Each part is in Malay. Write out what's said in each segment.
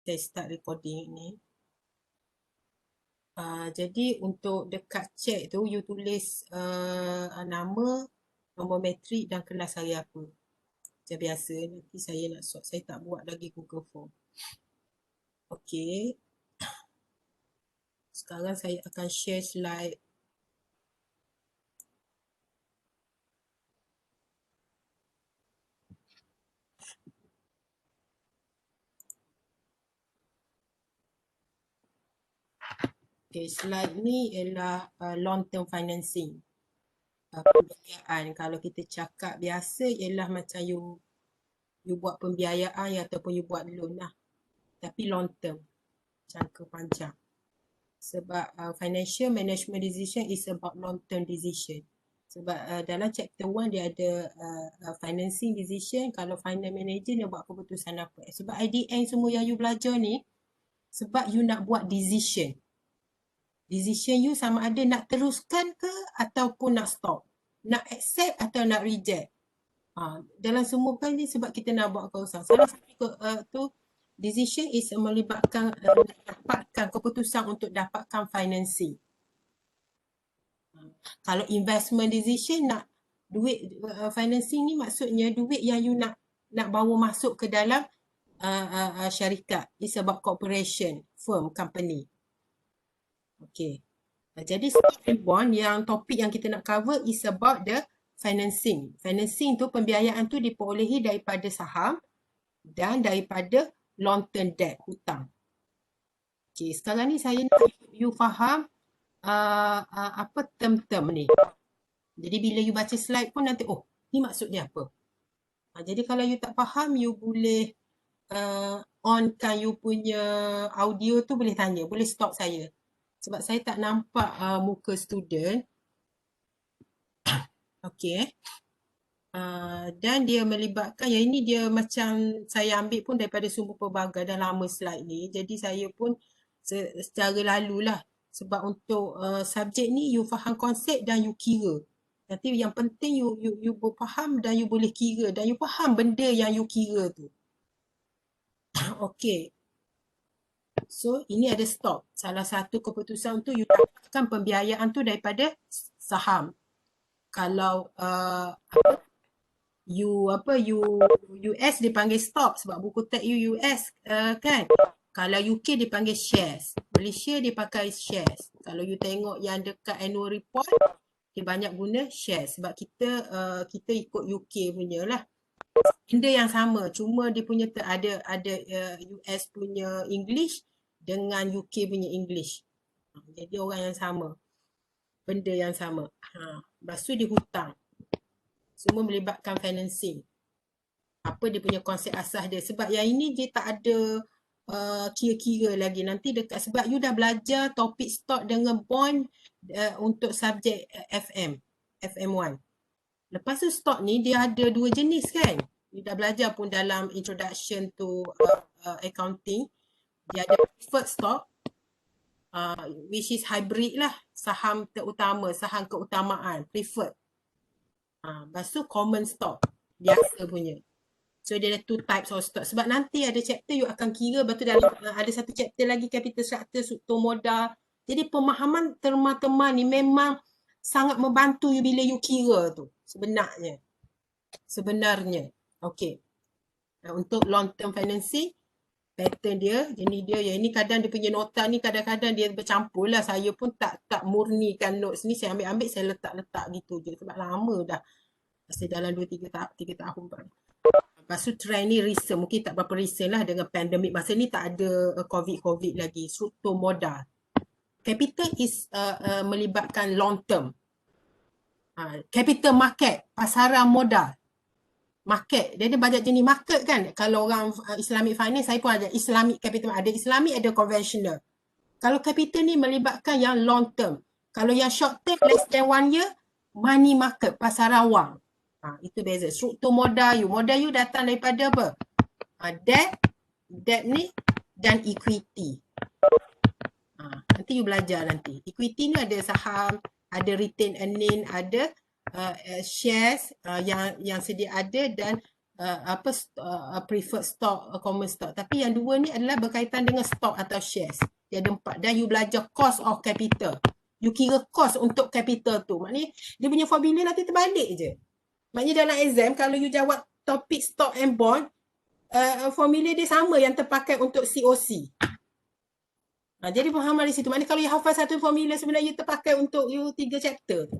Saya start recording ni. Jadi untuk dekat cek tu, you tulis nama, nombor matrik dan kelas hari apa. Macam biasa, nanti saya nak sort. Saya tak buat lagi Google Form. Okey. Sekarang saya akan share slide. Okay, slide ni ialah long term financing. Pembiayaan. Kalau kita cakap biasa ialah macam you buat pembiayaan ataupun you buat loan lah. Tapi long term, jangka panjang. Sebab financial management decision is about long term decision. Sebab dalam chapter 1 dia ada financing decision. Kalau finance manager dia buat keputusan apa. Sebab IDN semua yang you belajar ni, sebab you nak buat decision. Decision you sama ada nak teruskan ke ataupun nak stop. Nak accept atau nak reject. Dalam semua kan ni sebab kita nak buat keputusan. Salah satu tu decision is melibatkan dapatkan keputusan untuk dapatkan financing. Kalau investment decision nak duit financing ni maksudnya duit yang you nak bawa masuk ke dalam syarikat. It's about corporation, firm, company. Okay. Jadi stock and bond yang topik yang kita nak cover is about the financing. Financing tu pembiayaan tu diperolehi daripada saham dan daripada long term debt, hutang. Okay, sekarang ni saya nak you faham apa term-term ni. Jadi bila you baca slide pun nanti, oh, ni maksudnya apa. Jadi kalau you tak faham, you boleh onkan you punya audio tu, boleh tanya, boleh stop saya. Sebab saya tak nampak muka student. Okay. Dan dia melibatkan, yang ini dia macam saya ambil pun daripada sumber pelbagai, dah lama slide ni. Jadi saya pun secara lalulah. Sebab untuk subjek ni, you faham konsep dan you kira. Nanti yang penting you faham dan you boleh kira. Dan you faham benda yang you kira tu. Okay. So, ini ada stop. Salah satu keputusan tu, you dapatkan pembiayaan tu daripada saham. Kalau US dipanggil stop sebab buku teks you US kan. Kalau UK dipanggil shares. Malaysia dipakai shares. Kalau you tengok yang dekat annual report, dia banyak guna shares sebab kita ikut UK punya lah. Benda yang sama, cuma dia punya ada US punya English dengan UK punya English. Jadi orang yang sama. Benda yang sama. Lepas tu dia hutang. Semua melibatkan financing. Apa dia punya konsep asas dia. Sebab yang ini dia tak ada kira-kira lagi. Nanti dekat, sebab you dah belajar topik stock dengan bond untuk subjek FM1. Lepas tu stock ni dia ada dua jenis kan. You dah belajar pun dalam introduction to accounting. Dia ada preferred stock, which is hybrid lah. Saham terutama, saham keutamaan, preferred. Lepas tu common stock, biasa punya. So dia ada two types of stock. Sebab nanti ada chapter you akan kira, lepas tu dalam ada satu chapter lagi capital structure, struktur modal. Jadi pemahaman terma-terma ni memang sangat membantu you bila you kira tu sebenarnya. Okay. Untuk long term financing, pattern dia, yang ini kadang dia punya nota ni kadang-kadang dia bercampur lah. Saya pun tak murnikan notes ni, saya ambil saya letak gitu je sebab lama dah. Masih dalam 2-3 tahun. Lepas tu trend ni recent, mungkin tak berapa recent lah dengan pandemik. Masa ni tak ada COVID lagi. Struktur modal. Capital is melibatkan long term. Capital market, pasaran modal. Market, dia ada banyak jenis market kan. Kalau orang Islamic finance, saya pun ada Islamic capital, ada Islamic, ada conventional. Kalau capital ni melibatkan yang long term. Kalau yang short term, less than 1 year, money market, pasaran wang. Itu beza. Struktur modal you datang daripada apa? Debt ni dan equity. Nanti you belajar nanti. Equity ni ada saham, ada retained earning, ada shares yang sedia ada dan preferred stock, common stock. Tapi yang dua ni adalah berkaitan dengan stock atau shares. Dia ada 4. Dan you belajar cost of capital. You kira cost untuk capital tu. Maknanya dia punya formula nanti terbalik je. Maknanya dalam exam kalau you jawab topik stock and bond, formula dia sama yang terpakai untuk COC. Jadi pemahaman di situ. Maknanya kalau you hafal satu formula sebenarnya terpakai untuk you 3 chapter.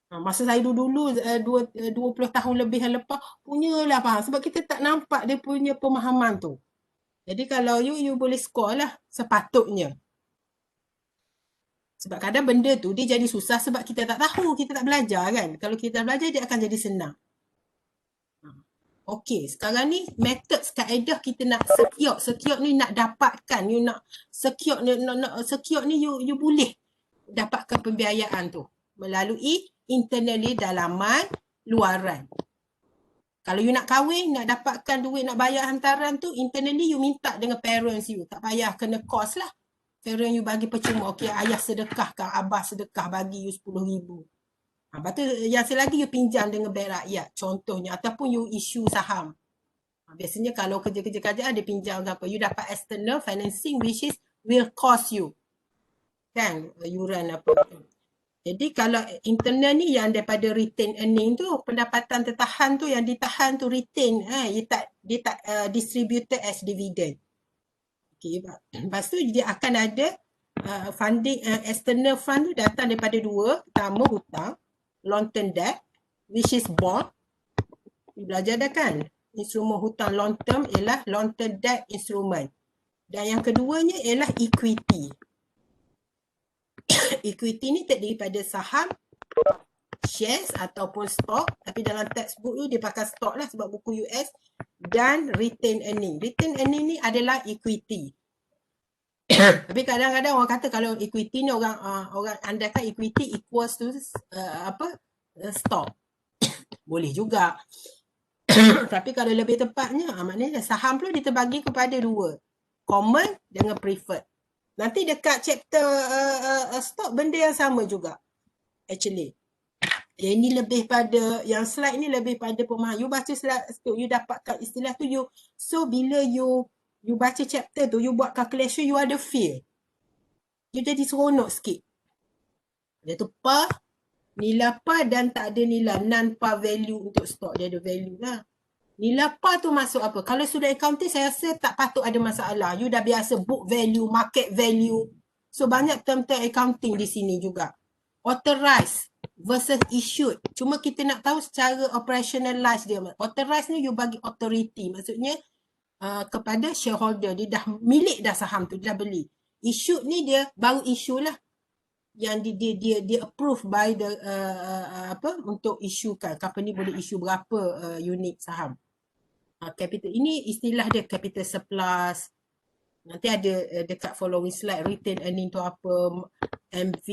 Masa saya dulu 20 tahun lebih yang lepas, punyalah faham. Sebab kita tak nampak dia punya pemahaman tu. Jadi kalau you boleh score lah sepatutnya. Sebab kadang benda tu dia jadi susah sebab kita tak tahu, kita tak belajar kan. Kalau kita belajar dia akan jadi senang. Okey, sekarang ni method kaedah kita nak secure. Secure ni nak dapatkan, you nak secure ni you boleh dapatkan pembiayaan tu melalui internally dalaman, luaran. Kalau you nak kahwin, nak dapatkan duit, nak bayar hantaran tu, internally you minta dengan parents you. Tak payah kena cost lah. Parents you bagi percuma. Okey, ayah sedekahkan, abah sedekah bagi you 10,000. Lepas tu yang selagi you pinjam dengan bank rakyat contohnya. Ataupun you issue saham. Biasanya kalau kerja-kerja kerajaan dia pinjam apa. You dapat external financing which is will cost you. Kan? Yuran apa. Jadi kalau internal ni yang daripada retain earning tu, pendapatan tertahan tu yang ditahan tu retain, dia tak distributed as dividend. Okay, lepas tu dia akan ada funding, external fund tu datang daripada dua. Pertama hutang, long term debt, which is bond. Belajar dah kan? Instrumen hutang long term ialah long term debt instrument. Dan yang keduanya ialah equity. Equity ni terdiri pada saham, shares ataupun stock. Tapi dalam textbook tu dia pakai stock lah sebab buku US. Dan retain earning. Retain earning ni adalah equity. Tapi kadang-kadang orang kata kalau equity ni orang andaikan equity equals to stock. Boleh juga. Tapi kalau lebih tepatnya, maknanya saham pun dia terbagi kepada dua. Common dengan preferred. Nanti dekat chapter stock benda yang sama juga. Actually. Yang ni lebih pada, yang slide ni lebih pada pemahaman. You baca slide tu, you dapatkan istilah tu, so bila you baca chapter tu, you buat calculation, you ada feel. You jadi seronok sikit. Dia tu par, nilai par dan tak ada nilai non-par value untuk stock. Dia ada value lah. Nilai par tu masuk apa? Kalau sudah accounting, saya rasa tak patut ada masalah. You dah biasa book value, market value. So, banyak term-term accounting di sini juga. Authorized versus issued. Cuma kita nak tahu secara operationalize dia. Authorized ni you bagi authority. Maksudnya kepada shareholder. Dia dah milik dah saham tu. Dia dah beli. Issued ni dia baru issue lah. Yang dia approve by the untuk issuekan. Company boleh issue berapa unit saham. Capital ini istilah dia capital surplus. Nanti ada dekat following slide retain earning tu apa, MV,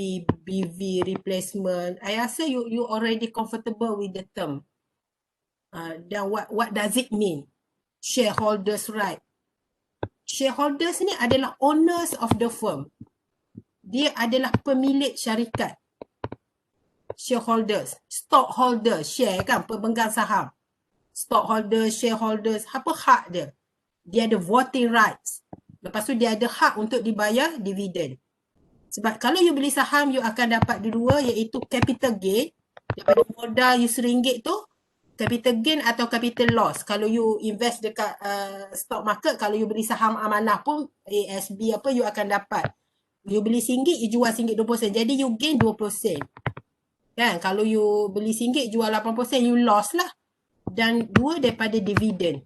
BV, replacement. I rasa you already comfortable with the term. Dan what does it mean? Shareholders right. Shareholders ni adalah owners of the firm. Dia adalah pemilik syarikat. Shareholders, stockholder, share kan, pemegang saham. Stockholders, shareholders, apa hak dia? Dia ada voting rights. Lepas tu dia ada hak untuk dibayar dividen. Sebab kalau you beli saham, you akan dapat dua iaitu capital gain. Daripada modal you RM1 tu, capital gain atau capital loss. Kalau you invest dekat stock market, kalau you beli saham amanah pun, ASB apa, you akan dapat. You beli RM1, you jual RM1 20%. Jadi you gain 20%. Kan? Kalau you beli RM1, jual 8%, you loss lah. Dan dua daripada dividen.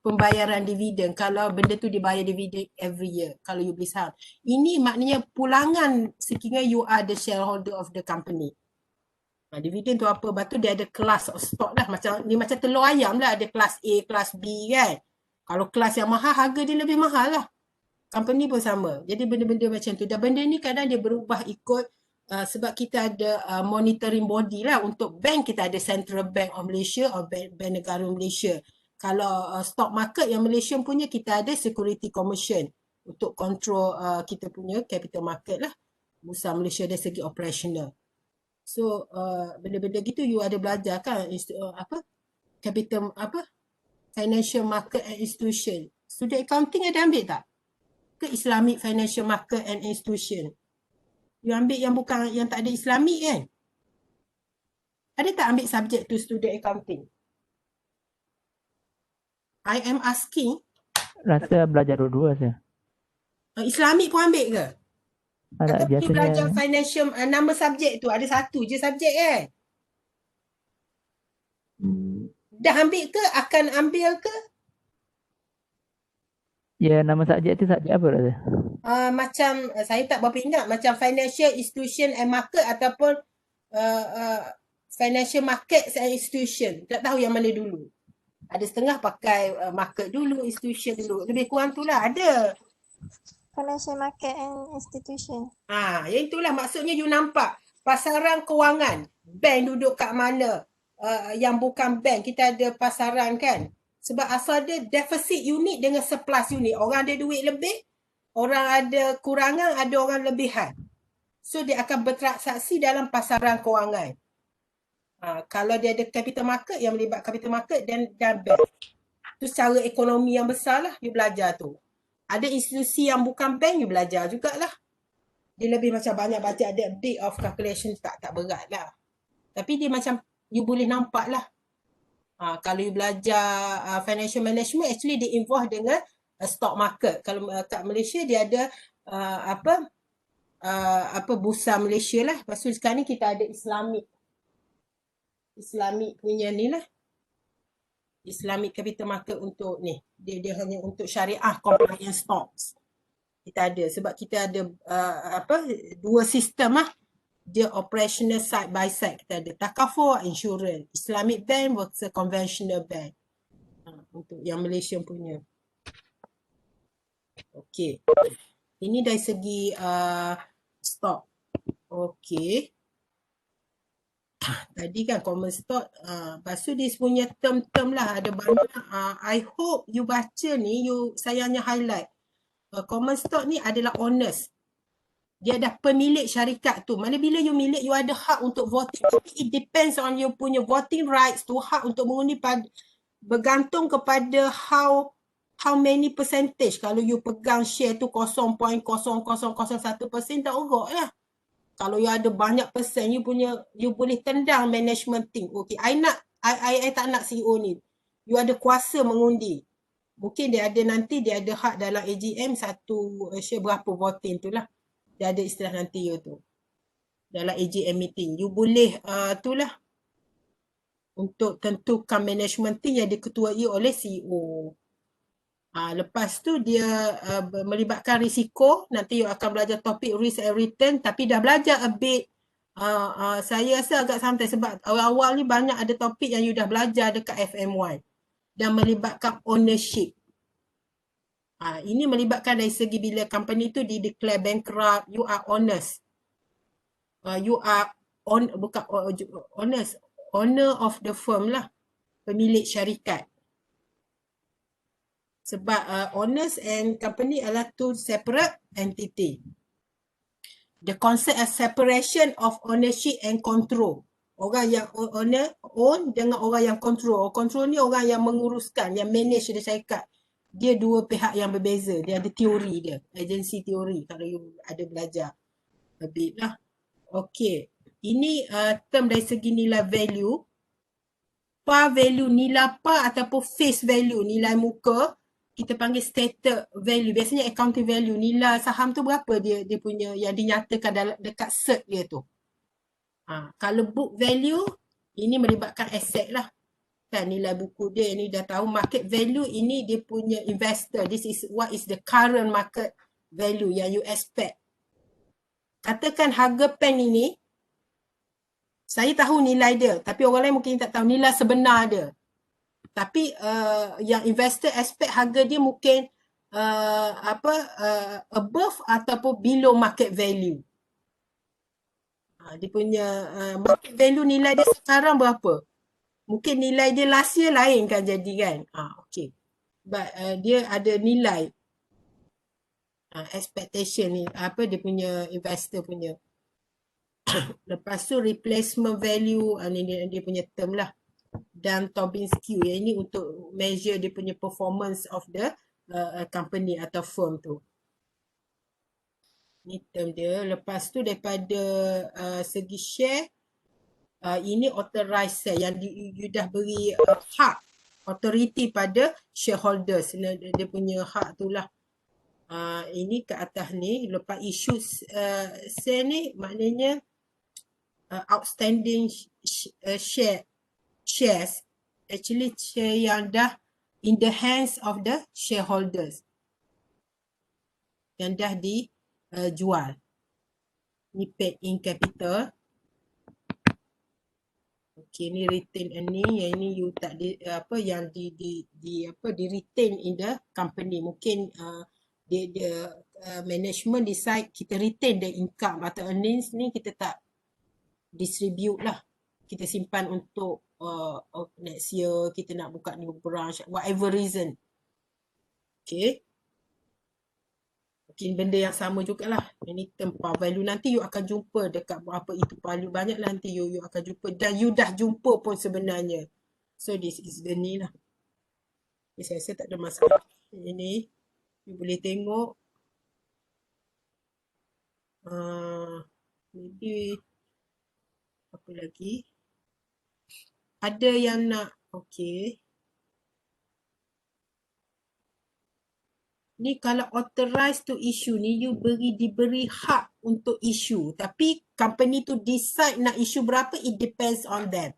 Pembayaran dividen. Kalau benda tu dibayar dividen every year. Kalau you beli saham. Ini maknanya pulangan sekiranya you are the shareholder of the company. Dividen tu apa? Lepas tu dia ada kelas of stock lah. Ni macam telur ayam lah. Ada kelas A, kelas B kan. Kalau kelas yang mahal, harga dia lebih mahal lah. Company pun sama. Jadi benda-benda macam tu. Dan benda ni kadang dia berubah ikut sebab kita ada monitoring body lah. Untuk bank kita ada Central Bank of Malaysia atau bank negara Malaysia. Kalau stock market yang Malaysia punya, kita ada Security Commission untuk control kita punya capital market lah. Bursa Malaysia dari segi operational. So benda-benda gitu you ada belajar kan capital apa? Financial market and institution. Student accounting ada ambil tak? Ke Islamic financial market and institution? You ambil yang bukan, yang tak ada Islamic kan? Ada tak ambil subjek tu student accounting? I am asking. Rasa belajar dua-dua saya. Islamic pun ambil ke? Ada Atau you belajar biasanya financial, nama subjek tu ada satu je subjek kan? Dah ambil ke? Akan ambil ke? ya nama subjek tu subjek apa rasa? Macam saya tak berapa ingat, macam financial institution and market ataupun financial markets and institution. Tak tahu yang mana dulu. Ada setengah pakai market dulu, institution dulu. Lebih kurang tu lah, ada. Financial market and institution. Yang itulah maksudnya you nampak. Pasaran kewangan. Bank duduk kat mana? Yang bukan bank, kita ada pasaran kan? Sebab asal dia deficit unit dengan surplus unit. Orang ada duit lebih, orang ada kurangan, ada orang lebihan. So dia akan bertransaksi dalam pasaran kewangan. Kalau dia ada capital market, yang melibat capital market dan bank. Itu secara ekonomi yang besar lah you belajar tu. Ada institusi yang bukan bank, you belajar jugalah. Dia lebih macam banyak baca, ada a bit of calculation, tak berat lah. Tapi dia macam you boleh nampak lah. Kalau you belajar financial management, actually dia involve dengan stock market. Kalau kat Malaysia dia ada bursa Malaysia lah. Lepas tu sekarang ni kita ada Islamic punya ni lah. Islamic capital market untuk ni. Dia hanya untuk syariah compliant stocks. Kita ada sebab kita ada dua sistem lah. Dia operational side by side. Kita ada Takaful, insurance, Islamic bank versus conventional bank. Untuk yang Malaysia punya. Okey. Ini dari segi stock. Okey. Tadi kan common stock, lepas tu dia punya term-term lah, ada banyak. I hope you baca ni, saya hanya highlight. Common stock ni adalah owners. Dia dah pemilik syarikat tu. Mana bila you milik, you ada hak untuk voting. Tapi it depends on you punya voting rights tu, hak untuk mengundi bergantung kepada how many percentage. Kalau you pegang share tu 0.0001%, tak urut lah. Kalau you ada banyak persen, you boleh tendang management team. Okay, I tak nak CEO ni. You ada kuasa mengundi. Mungkin dia ada nanti, dia ada hak dalam AGM satu share berapa voting tu lah. Dia ada istilah nanti you tu. Dalam AGM meeting. You boleh tu lah. Untuk tentukan management team yang diketuai oleh CEO. Lepas tu dia melibatkan risiko. Nanti you akan belajar topik risk and return. Tapi dah belajar a bit. Saya rasa agak santai sebab awal-awal ni banyak ada topik yang you dah belajar dekat FM1. Dan melibatkan ownership. Ini melibatkan dari segi bila company tu di declare bankrupt, you are honest. You are honest. Owner of the firm lah. Pemilik syarikat. Sebab honest and company adalah two separate entity. The concept of separation of ownership and control. Orang yang own dengan orang yang control. Control ni orang yang menguruskan, yang manage dia syarikat. Dia dua pihak yang berbeza. Dia ada teori dia. Agency teori. Kalau you ada belajar a bit lah. Okay. Ini term dari segi nilai value. Par value, nilai par ataupun face value, nilai muka. Kita panggil stated value. Biasanya accounting value. Nilai saham tu berapa dia punya yang dinyatakan dekat cert dia tu. Kalau book value, ini melibatkan aset lah. Kan nilai buku dia ni dah tahu. Market value ini dia punya investor. This is what is the current market value yang you expect. Katakan harga pen ini, saya tahu nilai dia. Tapi orang lain mungkin tak tahu nilai sebenar dia. Tapi yang investor expect harga dia mungkin above ataupun below market value. Dia punya market value nilai dia sekarang berapa? Mungkin nilai dia last year lain kan jadi kan. Okay. But dia ada nilai expectation ni, dia punya investor punya. Lepas tu replacement value, ni dia punya term lah. dan Tobin skew. Yang ini untuk measure dia punya performance of the company atau firm tu. Ni term dia. Lepas tu daripada segi share, ini authorized share yang you dah beri hak, authority pada shareholders. Dia punya hak tu lah. Ini ke atas ni, lepas issue share ni maknanya outstanding shares, actually share yang dah in the hands of the shareholders, yang dah dijual. Ni paid in capital. Okay, ni retain earning, yang ini you tak yang di retain in the company. Mungkin dia management decide kita retain the income atau earnings ni, kita tak distribute lah. Kita simpan untuk next year kita nak buka new branch, whatever reason. Okay. Mungkin benda yang sama jugalah. Ini term par value. Nanti you akan jumpa dekat apa itu value. Banyak lah nanti you akan jumpa. Dan you dah jumpa pun sebenarnya. So this is the ni lah. Saya rasa tak ada masalah. Ini you boleh tengok. Maybe apa lagi? Ada yang nak, okay. Ni kalau authorized to issue ni, you diberi hak untuk issue. Tapi company tu decide nak issue berapa, it depends on them.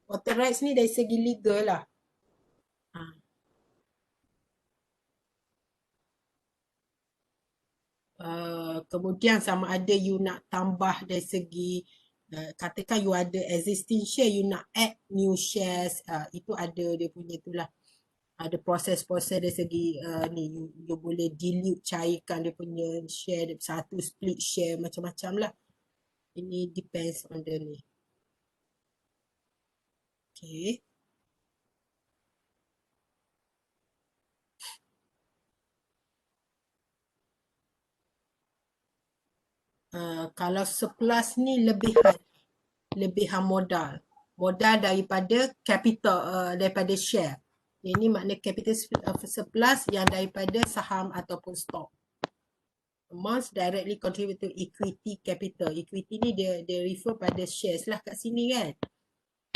Authorized ni dari segi legal lah. Kemudian sama ada you nak tambah dari segi, katakan you ada existing share, you nak add new shares, itu ada dia punya tu lah. Ada proses-proses dari segi ni, you boleh dilute, cairkan dia punya share, satu split share, macam-macam lah. Ini depends on the ni. Okay. Kalau surplus ni lebihan modal daripada capital, daripada share. Ini makna capital surplus yang daripada saham ataupun stok. Amounts directly contribute to equity capital. Equity ni dia refer pada shares lah kat sini kan.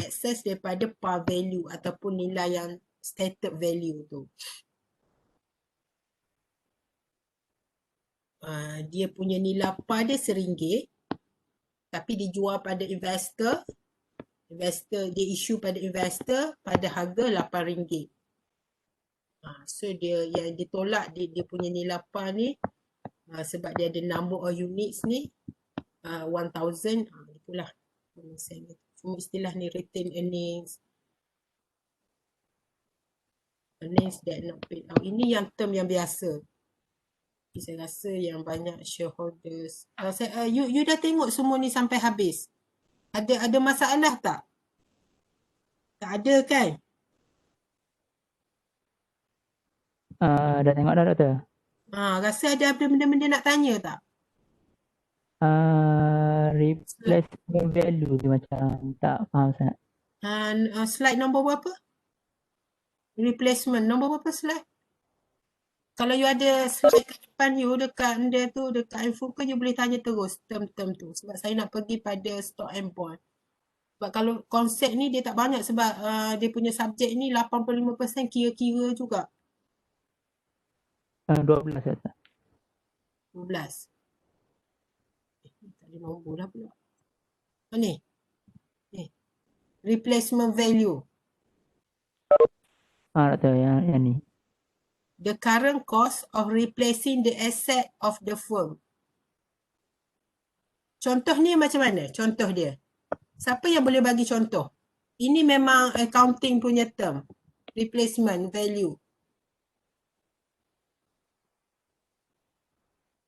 Excess daripada par value ataupun nilai yang stated value tu. Dia punya nilai par dia RM1, tapi dijual pada investor. Dia issue pada investor pada harga RM8. So dia yang ditolak dia punya nilai par ni, sebab dia ada number of units ni 1000, itulah semua istilah ni, retain earnings that not paid out. Ini yang term yang biasa. Saya rasa yang banyak shareholders. You dah tengok semua ni sampai habis? Ada masalah tak? Tak ada kan? Dah tengok dah, Doktor. Rasa ada benda-benda nak tanya tak? Replacement value tu macam tak faham sangat. Slide nombor berapa? Replacement nombor berapa slide? Kalau you ada slide kat depan you, dekat dia tu, dekat info ke, you boleh tanya terus term-term tu. Sebab saya nak pergi pada stock and bond. Sebab kalau konsep ni dia tak banyak, sebab dia punya subjek ni 85% kira-kira juga. 12 Doktor. 12. Tak ada nombor dah pula. Ni. Replacement value. Doktor yang ni. The current cost of replacing the asset of the firm. Contoh ni macam mana? Contoh dia. Siapa yang boleh bagi contoh? Ini memang accounting punya term. Replacement value.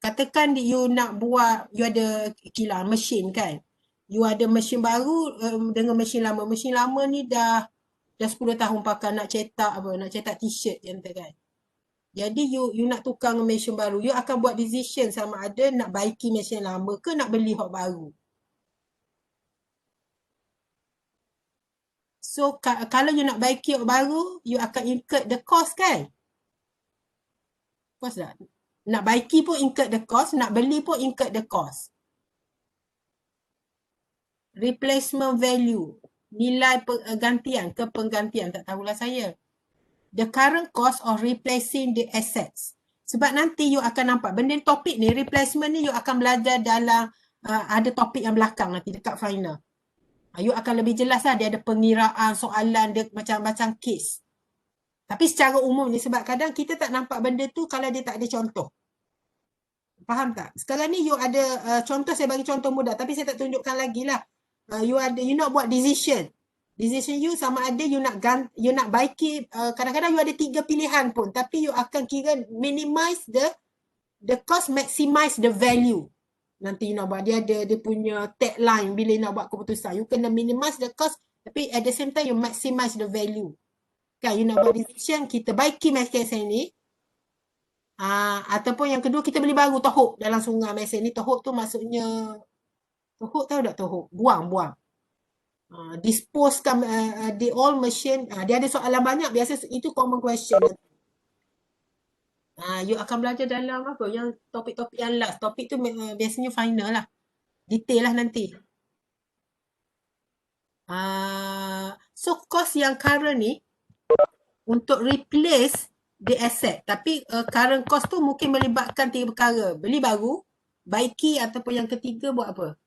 Katakan you nak buat, you ada kilang mesin kan? You ada mesin baru dengan mesin lama. Mesin lama ni dah 10 tahun pakai, nak cetak t-shirt yang tu kan. Jadi you nak tukar dengan mesin baru, you akan buat decision sama ada nak baiki mesin lama ke nak beli hot baru. So kalau you nak buy kios baru, you akan incur the cost kan? Cost tak? Nak buy key pun incur the cost, nak beli pun incur the cost. Replacement value, nilai gantian ke penggantian, tak tahulah saya. The current cost of replacing the assets. Sebab nanti you akan nampak benda topik ni, replacement ni you akan belajar dalam ada topik yang belakang nanti dekat final. You akan lebih jelas lah, dia ada pengiraan, soalan, dia macam-macam case. Tapi secara umum ni, sebab kadang kita tak nampak benda tu kalau dia tak ada contoh. Faham tak? Sekarang ni you ada contoh, saya bagi contoh mudah tapi saya tak tunjukkan lagi lah. You nak buat decision. Decision you sama ada you nak baiki, kadang-kadang you ada 3 pilihan pun tapi you akan kira minimize the cost, maximize the value. Nanti you nak buat, dia punya tagline bila you nak buat keputusan. You kena minimize the cost tapi at the same time you maximize the value. Kan, you nak buat decision, kita baiki mesin ni. Ataupun yang kedua, kita beli baru tohuk dalam sungai mesin ni. Tohuk tu maksudnya, tohuk tahu tak tohuk? Buang. Disposekan the old machine. Dia ada soalan banyak, biasa itu common question. You akan belajar dalam apa? Yang topik-topik yang last. Topik tu biasanya final lah. Detail lah nanti. So cost yang current ni untuk replace the asset. Tapi current cost tu mungkin melibatkan 3 perkara. Beli baru, baiki ataupun yang ketiga buat apa?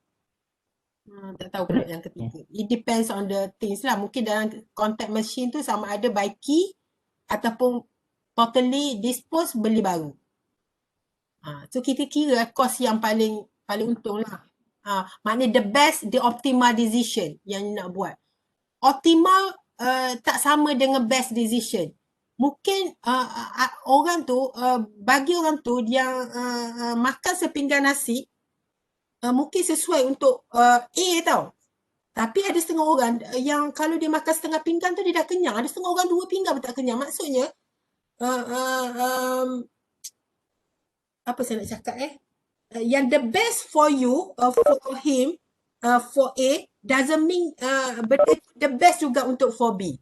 Tak tahu pula yang ketiga. It depends on the things lah. Mungkin dalam contact machine tu sama ada baiki ataupun totally dispose, beli baru. So kita kira cost yang paling untung lah. Maknanya the best, the optimal decision yang nak buat. Optimal tak sama dengan best decision. Mungkin orang tu, bagi orang tu yang makan sepinggan nasi, mungkin sesuai untuk A tau. Tapi ada setengah orang yang kalau dia makan setengah pinggan tu dia dah kenyang. Ada setengah orang 2 pinggan pun tak kenyang. Maksudnya, apa saya nak cakap yang the best for you, for him, for A, doesn't mean the best juga untuk for B.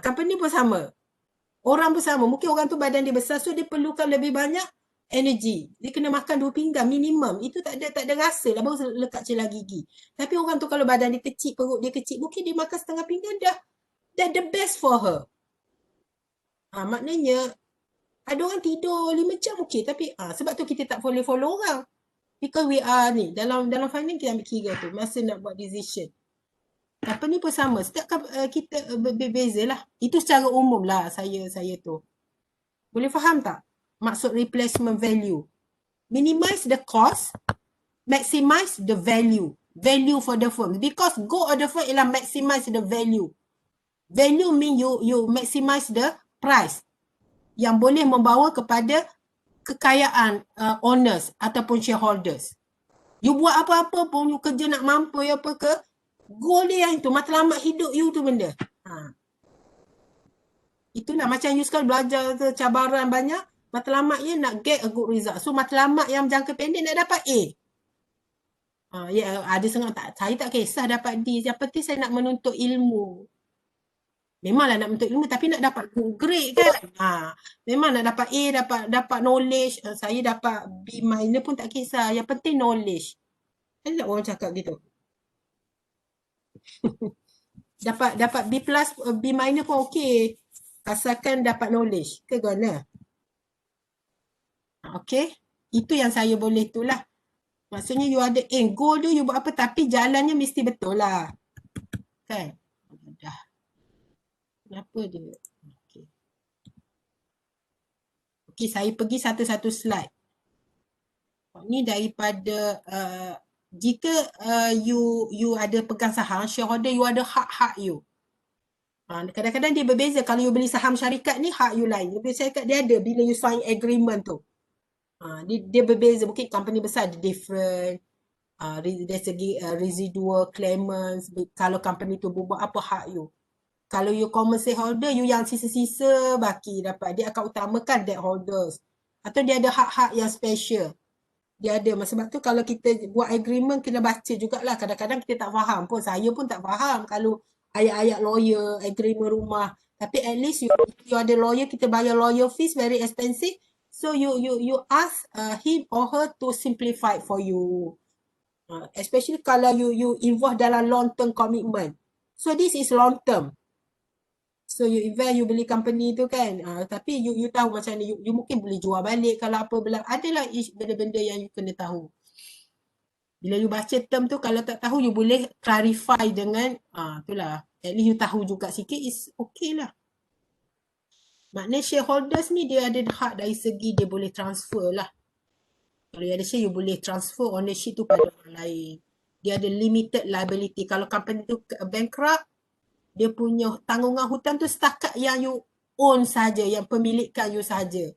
Company pun sama. Orang pun sama. Mungkin orang tu badan dia besar, so dia perlukan lebih banyak energy. Dia kena makan 2 pinggan minimum. Itu tak ada rasa lah, baru lekat celah gigi. Tapi orang tu kalau badan dia kecil, perut dia kecil, mungkin dia makan setengah pinggan dah the best for her. Maknanya ada orang tidur 5 jam okey, tapi sebab tu kita tak boleh follow orang. Because we are ni, dalam finance kita ambil kira tu, masa nak buat decision. Company pun sama, setiap kita berbeza lah. Itu secara umum lah saya tu. Boleh faham tak? Maksud replacement value. Minimize the cost, maximize the value. Value for the firm. Because goal of the firm ialah maximize the value. Value mean you maximize the price yang boleh membawa kepada kekayaan owners ataupun shareholders. You buat apa-apa pun, you kerja nak mampu apa ke, goal dia yang itu, matlamat hidup you tu benda. Itulah macam you sekarang belajar ke cabaran banyak, matlamat you nak get a good result. So matlamat yang jangka pendek nak dapat A. Ada setengah tak, saya tak kisah dapat D, yang penting saya nak menuntut ilmu. Memanglah nak menuntut ilmu tapi nak dapat good grade kan. Memang nak dapat A, dapat knowledge. Saya dapat B minor pun tak kisah. Yang penting knowledge. Ada tak orang cakap gitu? dapat B plus, B minor pun okey. Asalkan dapat knowledge. Ke guna? Okey. Itu yang saya boleh tu lah. Maksudnya you ada aim. Goal tu you buat apa tapi jalannya mesti betul lah. Kan? Dah. Kenapa dia? Okey, saya pergi satu-satu slide. Ni daripada jika you ada pegang saham, shareholder you ada hak you. Kadang-kadang dia berbeza. Kalau you beli saham syarikat ni, hak you lain. Lebih syarikat dia ada bila you sign agreement tu. Dia berbeza. Mungkin company besar ada different. Dari segi residual claimants. Kalau company tu buat apa hak you. Kalau you common shareholder, you yang sisa-sisa baki dapat. Dia akan utamakan debt holders. Atau dia ada hak-hak yang special. Dia ada. Sebab tu kalau kita buat agreement, kena baca jugalah. Kadang-kadang kita tak faham pun. Saya pun tak faham. Kalau ayat-ayat lawyer, agreement rumah. Tapi at least you ada lawyer, kita bayar lawyer fees very expensive. So you ask him or her to simplify for you. Especially kalau you involve dalam long term commitment. So this is long term. So you invest, you beli company tu kan. Tapi you tahu macam ni, you mungkin boleh jual balik kalau apa adalah benda-benda yang you kena tahu. Bila you baca term tu, kalau tak tahu, you boleh clarify dengan, itulah. At least you tahu juga sikit, is okay lah. Maknanya shareholders ni, dia ada hak dari segi dia boleh transfer lah. Kalau you ada share, you boleh transfer ownership tu pada orang lain. Dia ada limited liability. Kalau company tu bankrupt, dia punya tanggungan hutang tu setakat yang you own saja, yang pemilikan you saja.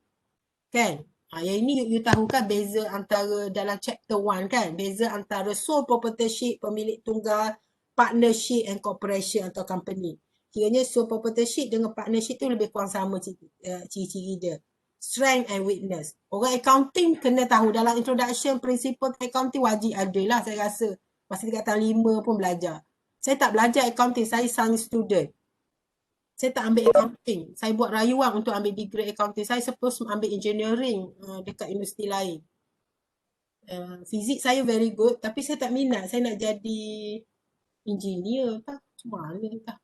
Kan? Yang ini you tahu kan beza antara dalam chapter 1 kan, beza antara sole proprietorship, pemilik tunggal, partnership and corporation atau company. Kiranya sole proprietorship dengan partnership tu lebih kurang sama ciri-ciri dia. Strength and weakness. Orang accounting kena tahu dalam introduction principle accounting wajib ada lah saya rasa. Masa tingkatan 5 pun belajar. Saya tak belajar accounting, saya science student. Saya tak ambil accounting. Saya buat rayuan untuk ambil degree accounting. Saya suppose ambil engineering dekat universiti lain. Fizik saya very good, tapi saya tak minat. Saya nak jadi engineer tak? Macam mana tak?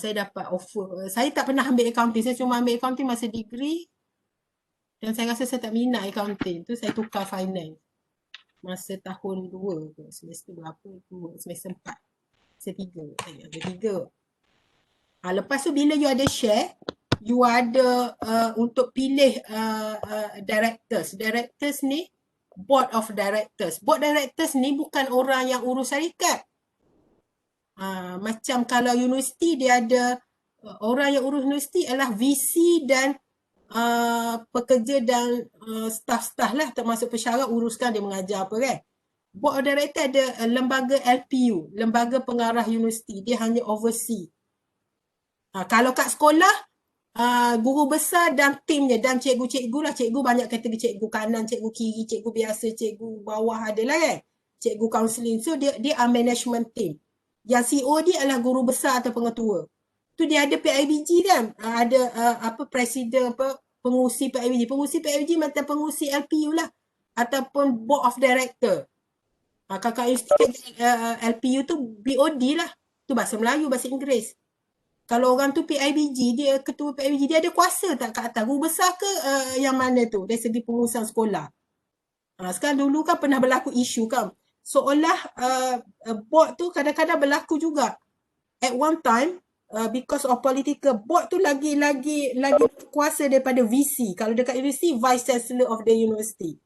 Saya dapat offer. Saya tak pernah ambil accounting. Saya cuma ambil accounting masa degree. Dan saya rasa saya tak minat accounting. Tu saya tukar finance. Masa tahun 2 ke, semester berapa? 2, semester 4. Semester 3. Ada 3. Lepas tu bila you ada share, you ada untuk pilih directors. Directors ni, board of directors. Board directors ni bukan orang yang urus syarikat. Macam kalau universiti dia ada orang yang urus universiti adalah VC dan pekerja dan staff-staff lah, termasuk pesyarat uruskan dia mengajar apa kan. Board of director ada lembaga LPU, lembaga pengarah universiti, dia hanya oversee. Kalau kat sekolah, guru besar dan timnya dan cikgu-cikgu lah, cikgu banyak kategori, cikgu kanan, cikgu kiri, cikgu biasa, cikgu bawah adalah kan, cikgu counselling. So dia management team. Yang CEO dia adalah guru besar atau pengetua. Tu dia ada PIBG kan, ada presiden, pengurusi PIBG. Pengurusi PIBG macam pengurusi LPU lah, ataupun board of director. Kakak institusi LPU tu BOD lah. Tu bahasa Melayu, bahasa Inggeris. Kalau orang tu PIBG, dia ketua PIBG, dia ada kuasa tak kat atas? Guru besar ke yang mana tu dari segi pengurusan sekolah? Sekarang dulu kan pernah berlaku isu kan. Seolah board tu kadang-kadang berlaku juga. At one time, because of political, board tu lagi kuasa daripada VC. Kalau dekat universiti, Vice Chancellor of the University.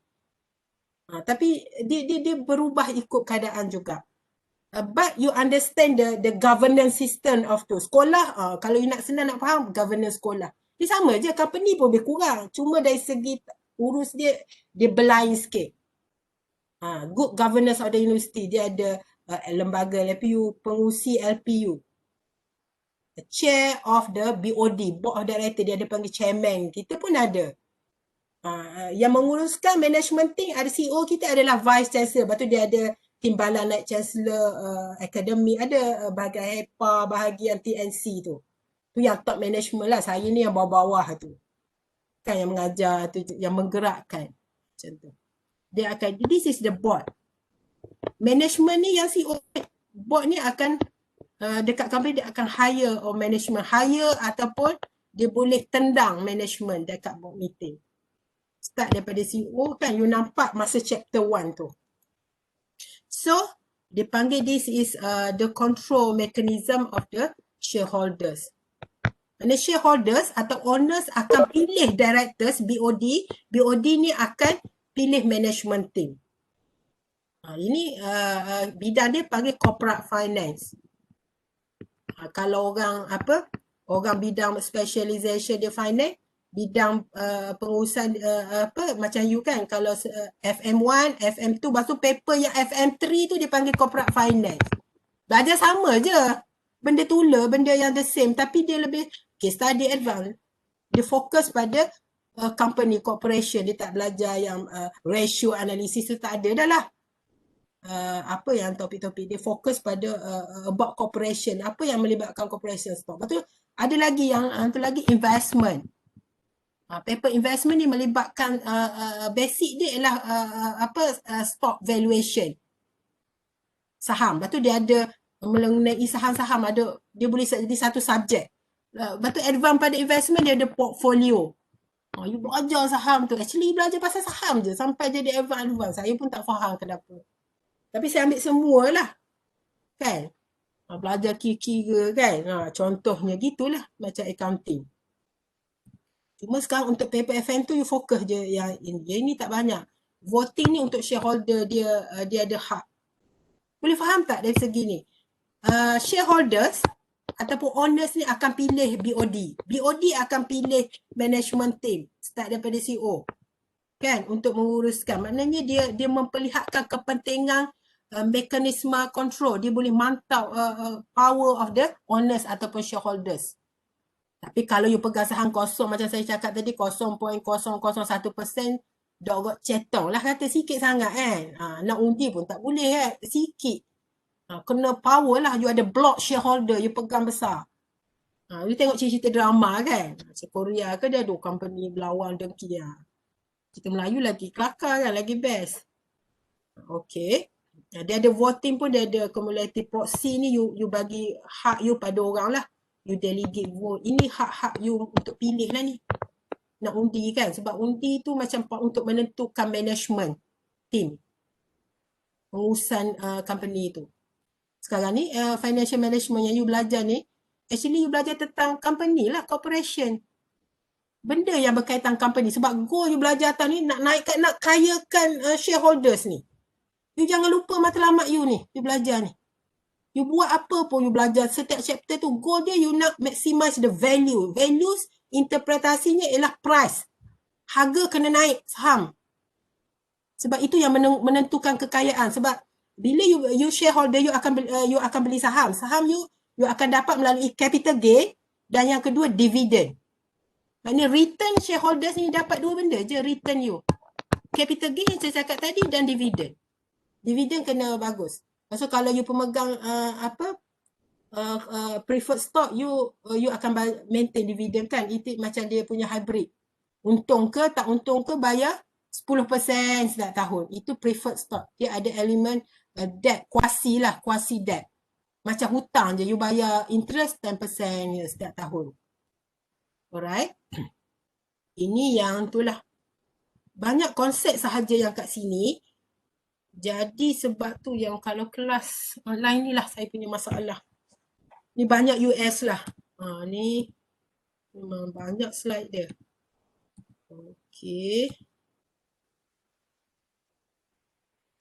Tapi dia berubah ikut keadaan juga. But you understand the governance system of tu. Sekolah, kalau you nak senang nak faham, governance sekolah. Dia sama je, company pun lebih kurang. Cuma dari segi urus dia berlain sikit. Good governance of the university, dia ada lembaga LPU, pengurusi LPU. The chair of the BOD, board of director, dia ada panggil chairman. Kita pun ada. Yang menguruskan management team, ada CEO kita adalah vice chancellor. Lepas tu dia ada timbalan naik chancellor, akademik, ada bahagian HEPA, bahagian TNC tu. Tu yang top management lah. Saya ni yang bawah-bawah tu. Kan yang mengajar tu, yang menggerakkan. Macam tu. Dia akan, this is the board. Management ni yang CEO, board ni akan, dekat company dia akan hire or management. Hire ataupun dia boleh tendang management dekat board meeting. Start daripada CEO kan, you nampak masa chapter 1 tu. So, dia panggil this is the control mechanism of the shareholders. And the shareholders atau owners akan pilih directors, BOD. BOD ni akan pilih management team. Ini bidang dia panggil corporate finance. Kalau orang bidang specialization dia finance, bidang pengurusan macam you kan, kalau FM1, FM2, lepas tu paper yang FM3 tu dia panggil corporate finance. Belajar sama je, benda tula, benda yang the same, tapi dia lebih case study advance. Dia fokus pada company, corporation. Dia tak belajar yang ratio analisis tu, tak ada dah lah. apa yang topik-topik dia fokus pada about corporation, apa yang melibatkan corporation stock. Lepas tu ada lagi yang tu lagi investment. Paper investment ni melibatkan basic dia ialah stock valuation saham. Lepas tu dia ada mengenai saham-saham, ada dia boleh jadi satu subjek. Lepas tu advance pada investment dia ada portfolio. You belajar saham tu. Actually belajar pasal saham je sampai jadi advance. Saya pun tak faham kenapa. Tapi saya ambil semua lah. Kan? Belajar kira-kira kan. Contohnya gitulah macam accounting. Cuma sekarang untuk paper FM tu you fokus je yang ini tak banyak. Voting ni untuk shareholder dia ada hak. Boleh faham tak dari segi ni? Shareholders ataupun owners ni akan pilih BOD. BOD akan pilih management team start daripada CEO. Kan, untuk menguruskan. Maknanya dia memperlihatkan kepentingan mekanisme control. Dia boleh mantau power of the owners ataupun shareholders. Tapi kalau you pegang saham kosong macam saya cakap tadi 0.001%, dogok cetong lah kata sikit sangat kan. Nak undi pun tak boleh kan, sikit. Kena power lah, you ada block shareholder, you pegang besar. You tengok cerita drama kan, macam Korea ke dia ada company berlawan dengki lah. Cerita Melayu lagi kelakar kan, lagi best. Okay. Dia ada voting pun, dia ada cumulative proxy ni, you bagi hak you pada orang lah. You delegate vote. Ini hak-hak you untuk pilih lah ni. Nak undi kan. Sebab undi tu macam untuk menentukan management team. Pengurusan company tu. Sekarang ni financial management yang you belajar ni, actually you belajar tentang company lah, corporation. Benda yang berkaitan company. Sebab goal you belajar atas ni nak naikkan, nak kayakan shareholders ni. You jangan lupa matlamat you ni, you belajar ni. You buat apa pun you belajar setiap chapter tu, goal dia you nak maximize the value. Values interpretasinya ialah price. Harga kena naik saham. Sebab itu yang menentukan kekayaan. Sebab bila you shareholder, you akan beli saham. Saham you akan dapat melalui capital gain dan yang kedua dividend. Maknanya return shareholders ni dapat dua benda je return you. Capital gain yang saya cakap tadi dan dividend. Dividend kena bagus. So kalau you pemegang preferred stock, you akan maintain dividend kan. Itu macam dia punya hybrid. Untung ke tak untung ke bayar 10% setiap tahun. Itu preferred stock. Dia ada elemen debt, quasi debt. Macam hutang je, you bayar interest 10% setiap tahun. Alright. Ini yang itulah. Banyak konsep sahaja yang kat sini. Jadi sebab tu yang kalau kelas online ni lah saya punya masalah. Ni banyak US lah. Ni memang banyak slide dia. Okey.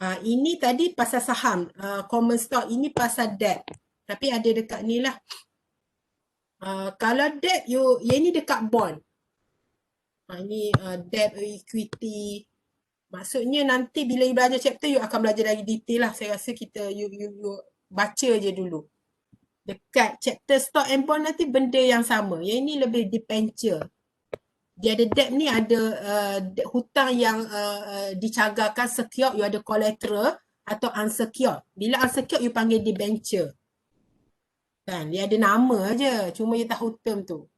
Ini tadi pasal saham. Common stock ini pasal debt. Tapi ada dekat ni lah. Kalau debt, yang ni dekat bond. Ini debt equity. Maksudnya nanti bila you belajar chapter, you akan belajar lagi detail lah. Saya rasa kita, you baca je dulu. Dekat chapter stock and bond nanti benda yang sama. Yang ini lebih debenture. Dia ada debt ni, ada hutang yang dicagarkan secured, you ada collateral atau unsecured. Bila unsecured, you panggil debenture. Kan, dia ada nama je. Cuma you tahu term tu.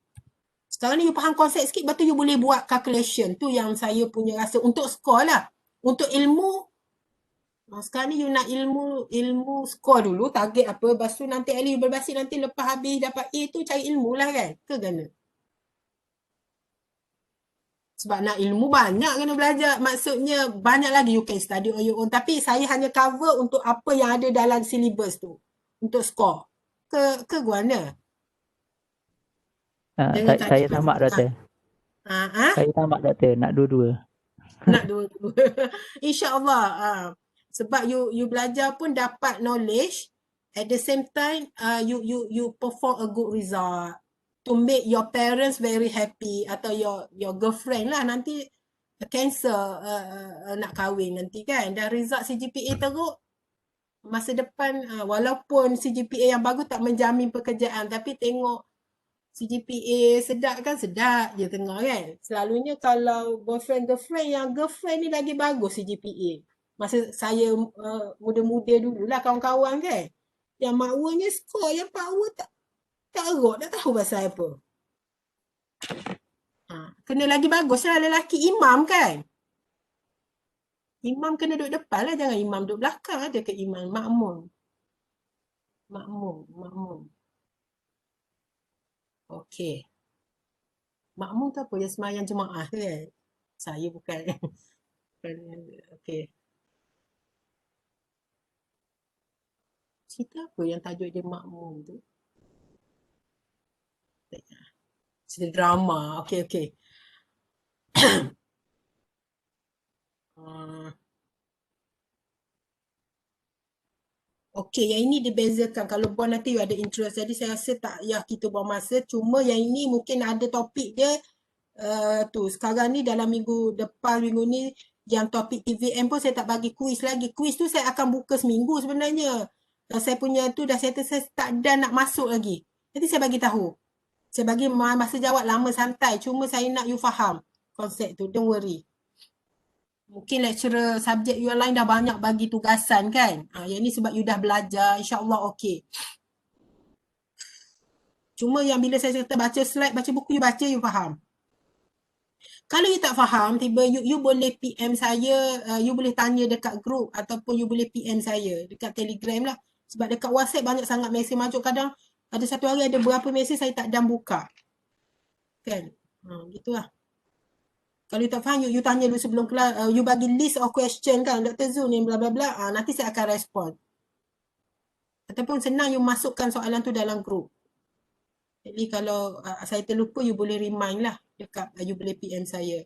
Sekarang ni you faham konsep sikit, lepas tu you boleh buat calculation. Tu yang saya punya rasa untuk skor lah. Untuk ilmu, sekarang ni you nak ilmu skor dulu, target apa, lepas tu nanti you berbasis nanti lepas habis dapat A tu cari ilmu lah kan. Ke gana? Sebab nak ilmu banyak kena belajar. Maksudnya banyak lagi you can study on your own. Tapi saya hanya cover untuk apa yang ada dalam syllabus tu. Untuk skor. Ke guana? Saya tamak doktor. Saya tamak doktor, nak dua-dua. Nak dua-dua. InsyaAllah. Sebab you belajar pun dapat knowledge. At the same time, you perform a good result. To make your parents very happy. Atau your girlfriend lah. Nanti cancer nak kahwin nanti kan. Dan result CGPA teruk. Masa depan, walaupun CGPA yang bagus tak menjamin pekerjaan. Tapi tengok CGPA sedap kan, sedap je tengok kan. Selalunya kalau boyfriend girlfriend, yang girlfriend ni lagi bagus CGPA. Masa saya muda-muda dululah kawan-kawan kan. Yang makwanya skor, yang power tak erok, tak tahu pasal apa. Kena lagi bagus lah lelaki imam kan. Imam kena duduk depan lah, jangan imam duduk belakang. Ada ke imam makmum. Makmum. Okey. Makmum tu apa? Yang semayang jemaah kan? Saya bukan. Okey. Cerita apa yang tajuk dia makmum tu? Cerita drama. Okey. Okey, yang ini dibezakan. Kalau bond nanti you ada interest. Jadi saya rasa tak payah kita buang masa. Cuma yang ini mungkin ada topik dia tu. Sekarang ni dalam minggu depan, minggu ni yang topik TVM pun saya tak bagi kuis lagi. Kuis tu saya akan buka seminggu sebenarnya. Saya punya tu dah settle, saya tak dah nak masuk lagi. Nanti saya bagi tahu. Saya bagi masa jawab lama santai. Cuma saya nak you faham konsep tu. Don't worry. Mungkin lecturer subjek you lain dah banyak bagi tugasan kan. Yang ni sebab you dah belajar. InsyaAllah okey. Cuma yang bila saya kata baca slide, baca buku, you baca, you faham. Kalau you tak faham, tiba you boleh PM saya, you boleh tanya dekat group ataupun you boleh PM saya dekat Telegram lah. Sebab dekat WhatsApp banyak sangat mesej masuk. Kadang ada satu hari ada berapa mesej saya tak dam buka. Kan? Gitulah. Kalau you tak faham, you tanya dulu sebelum kelas, you bagi list of question kan, Dr. Zul ni bla bla bla, nanti saya akan respon. Ataupun senang you masukkan soalan tu dalam grup. Jadi kalau saya terlupa, you boleh remind lah dekat, you boleh PM saya.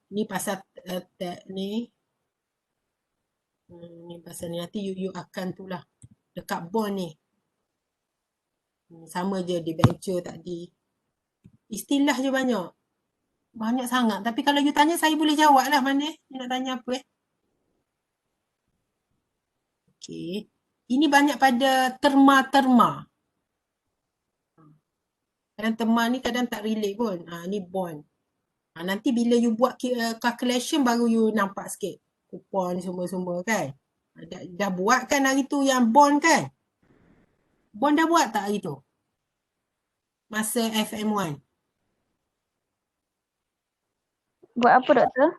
Ni pasal ni. Ni pasal ni, nanti you akan tu lah. Dekat bond ni. Sama je debenture tadi. Istilah je banyak. Banyak sangat. Tapi kalau you tanya, saya boleh jawab lah mana. You nak tanya apa Okey. Ini banyak pada terma-terma. Kadang terma ni kadang tak relate pun. Ni bond. Nanti bila you buat calculation baru you nampak sikit. Kupon semua-semua kan. Dah buat kan hari tu yang bond kan? Bond dah buat tak hari tu? Masa FM1. Buat apa doktor?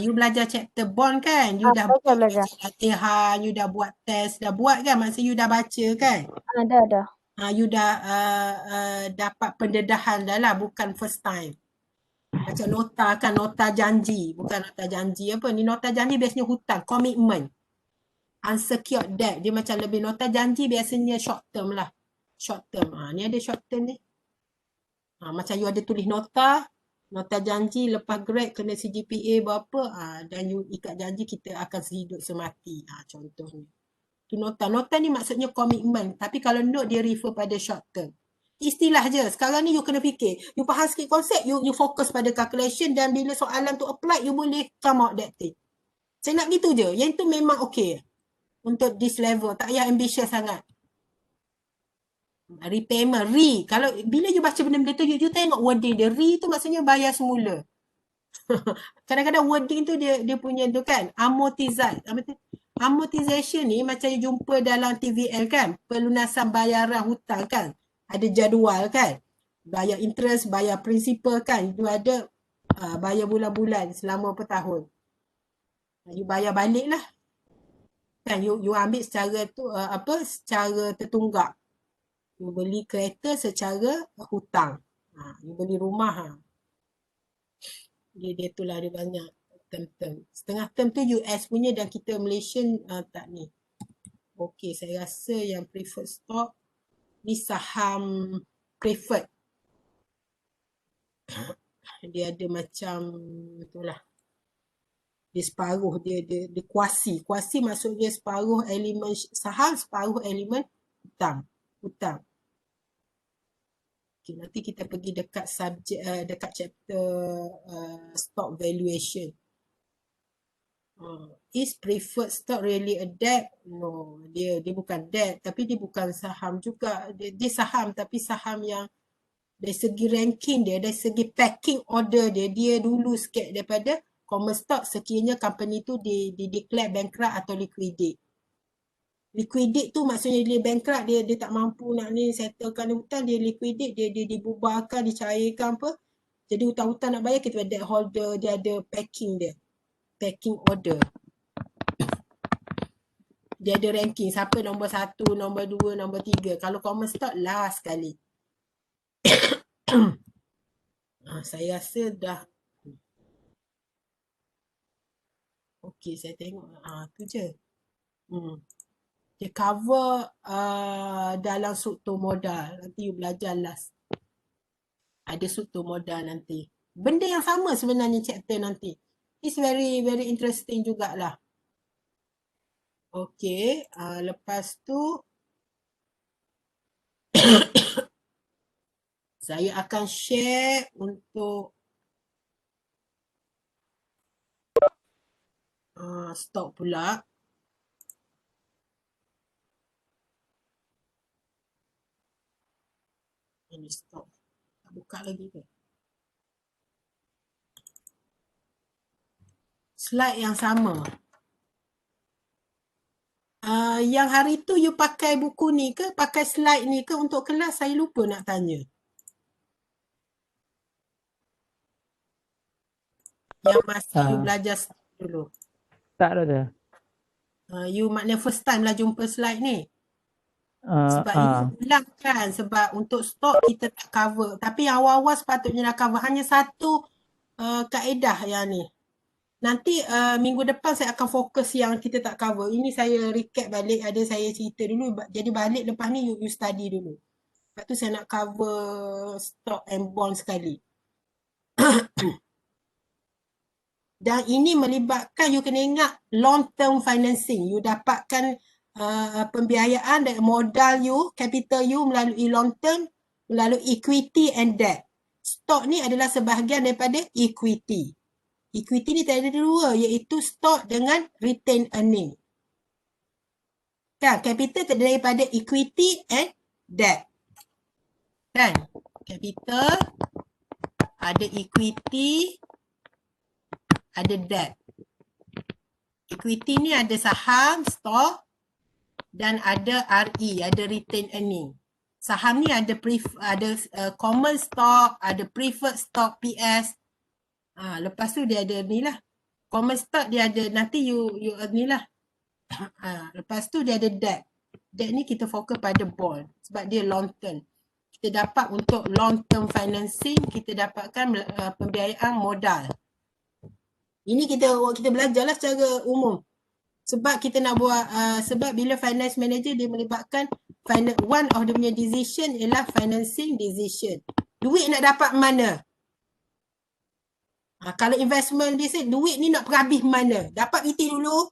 You belajar chapter bond kan? You dah belajar. latihan, you dah buat test, dah buat kan? Masa you dah baca kan? Dah. You dah dapat pendedahan dah lah, bukan first time. Macam nota kan, nota janji. Bukan nota janji apa. Ni nota janji biasanya hutang, komitmen. Unsecured debt. Dia macam lebih nota janji biasanya short term lah. Short term. Ni ada short term ni. Macam you ada tulis nota janji lepas grad kena CGPA berapa. Dan you ikat janji kita akan sehidup semati. Contohnya. Tu nota. Nota ni maksudnya komitmen. Tapi kalau note dia refer pada short term. Istilah je. Sekarang ni you kena fikir. You faham sikit konsep, you fokus pada calculation dan bila soalan tu apply, you boleh come out that thing. Saya nak gitu je. Yang tu memang okey. Untuk this level. Tak payah ambitious sangat. Repayment. Kalau bila you baca benda-benda tu, you tengok wording dia. Tu maksudnya bayar semula. Kadang-kadang wording tu dia punya tu kan. Amortization ni macam you jumpa dalam TVL kan. Pelunasan bayaran hutang kan. Ada jadual kan. Bayar interest, bayar principal kan. Itu ada bayar bulan-bulan selama bertahun. You bayar balik lah. Kan you ambil secara tu secara tertunggak. You beli kereta secara hutang. You beli rumah. Dia tu lah dia banyak term. Setengah term tu US punya dan kita Malaysian tak ni. Okey, saya rasa yang preferred stock ni saham preferred. Dia ada macam itulah. Dia separuh dia kuasi. Kuasi maksud dia separuh elemen saham, separuh elemen hutang. Okay, nanti kita pergi dekat subjek dekat chapter stock valuation. Is preferred stock really a debt? No, dia bukan debt, tapi dia bukan saham juga. Dia saham tapi saham yang dari segi ranking dia, dari segi packing order dia dulu sikit daripada common stock sekiranya company tu di declare bankrupt atau liquidate. Liquidate tu maksudnya dia bankrupt, dia tak mampu nak ni settlekan hutang, dia liquidate, dia dibubarkan, dicairkan apa. Jadi hutang-hutang nak bayar, kita ada debt holder, dia ada packing dia. Packing order. Dia ada ranking, siapa nombor 1, nombor 2, nombor 3. Kalau common stock last sekali. Saya rasa dah. Okey, saya tengok. Tu je. Dia cover dalam struktur modal. Nanti you belajar last. Ada struktur modal nanti. Benda yang sama sebenarnya chapter nanti. It's very, very interesting jugalah. Okey, lepas tu saya akan share untuk stok pula. Ini stok. Tak buka lagi ke? Slide yang sama. Yang hari tu you pakai buku ni ke, pakai slide ni ke untuk kelas? Saya lupa nak tanya. Yang masih you belajar dulu. Tak ada tu. You maknanya first time lah jumpa slide ni. Sebab you bilang kan, sebab untuk stok kita tak cover. Tapi yang awal-awal sepatutnya dah cover. Hanya satu kaedah yang ni. Nanti minggu depan saya akan fokus yang kita tak cover. Ini saya recap balik, ada saya cerita dulu. Jadi balik lepas ni you study dulu. Lepas tu saya nak cover stock and bond sekali. Dan ini melibatkan, you kena ingat long term financing. You dapatkan pembiayaan dan modal you, capital you melalui long term, melalui equity and debt. Stock ni adalah sebahagian daripada equity. Equity ni ada dua, iaitu stock dengan retained earning. Kan, capital terdiri daripada equity and debt. Kan, capital, ada equity, ada debt. Equity ni ada saham, stock, dan ada RE, ada retained earning. Saham ni ada common stock, ada preferred stock, PS. Lepas tu dia ada ni lah. Common stock dia ada, nanti you ni lah. Lepas tu dia ada debt. Debt ni kita fokus pada bond. Sebab dia long term. Kita dapat untuk long term financing, kita dapatkan pembiayaan modal. Ini kita belajarlah secara umum. Sebab kita nak buat, sebab bila finance manager dia melibatkan, one of the punya decision ialah financing decision. Duit nak dapat mana? Kalau investment dia say, duit ni nak perhabis mana? Dapat PT dulu,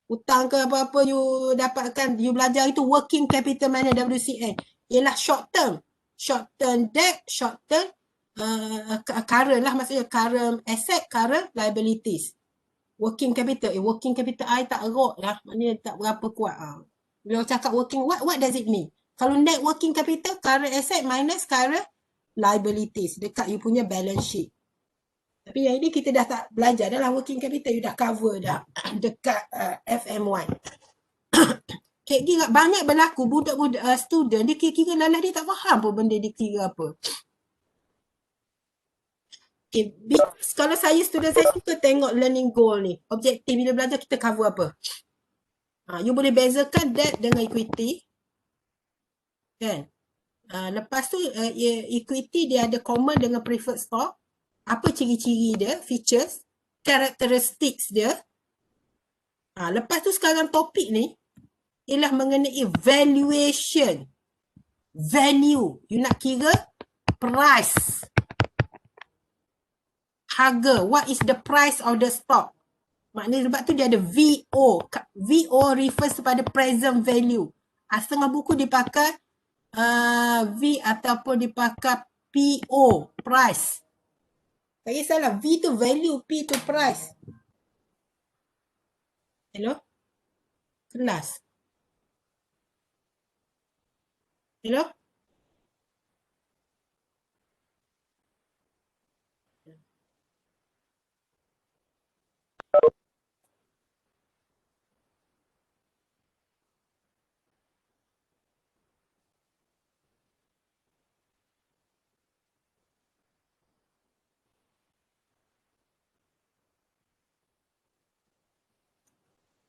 hutang ke apa-apa you dapatkan, you belajar itu working capital mana WCN. Ialah short term. Short term debt, short term current lah, maksudnya current asset, current liabilities. Working capital, working capital I tak erok lah, maknanya tak berapa kuat. Bila cakap working, what does it mean? Kalau net working capital, current asset minus current liabilities dekat you punya balance sheet. Tapi yang ini kita dah tak belajar dah lah working capital, you dah cover dah dekat FM1. Banyak berlaku budak-budak student, dia kira-kira lalah dia tak faham pun benda dia kira apa. Okay, kalau saya student saya suka tengok learning goal ni. Objektif bila belajar kita cover apa. You boleh bezakan debt dengan equity. Kan? Lepas tu equity dia ada common dengan preferred stock. Apa ciri-ciri dia, features, characteristics dia. Lepas tu sekarang topik ni ialah mengenai valuation. Value. You nak kira price. Harga. What is the price of the stock? Maknanya sebab tu dia ada VO. VO refers kepada present value. Setengah buku dipakai V ataupun dipakai PO, price. Tak kisahlah, V tu value, P tu price. Hello? Kelas. Hello?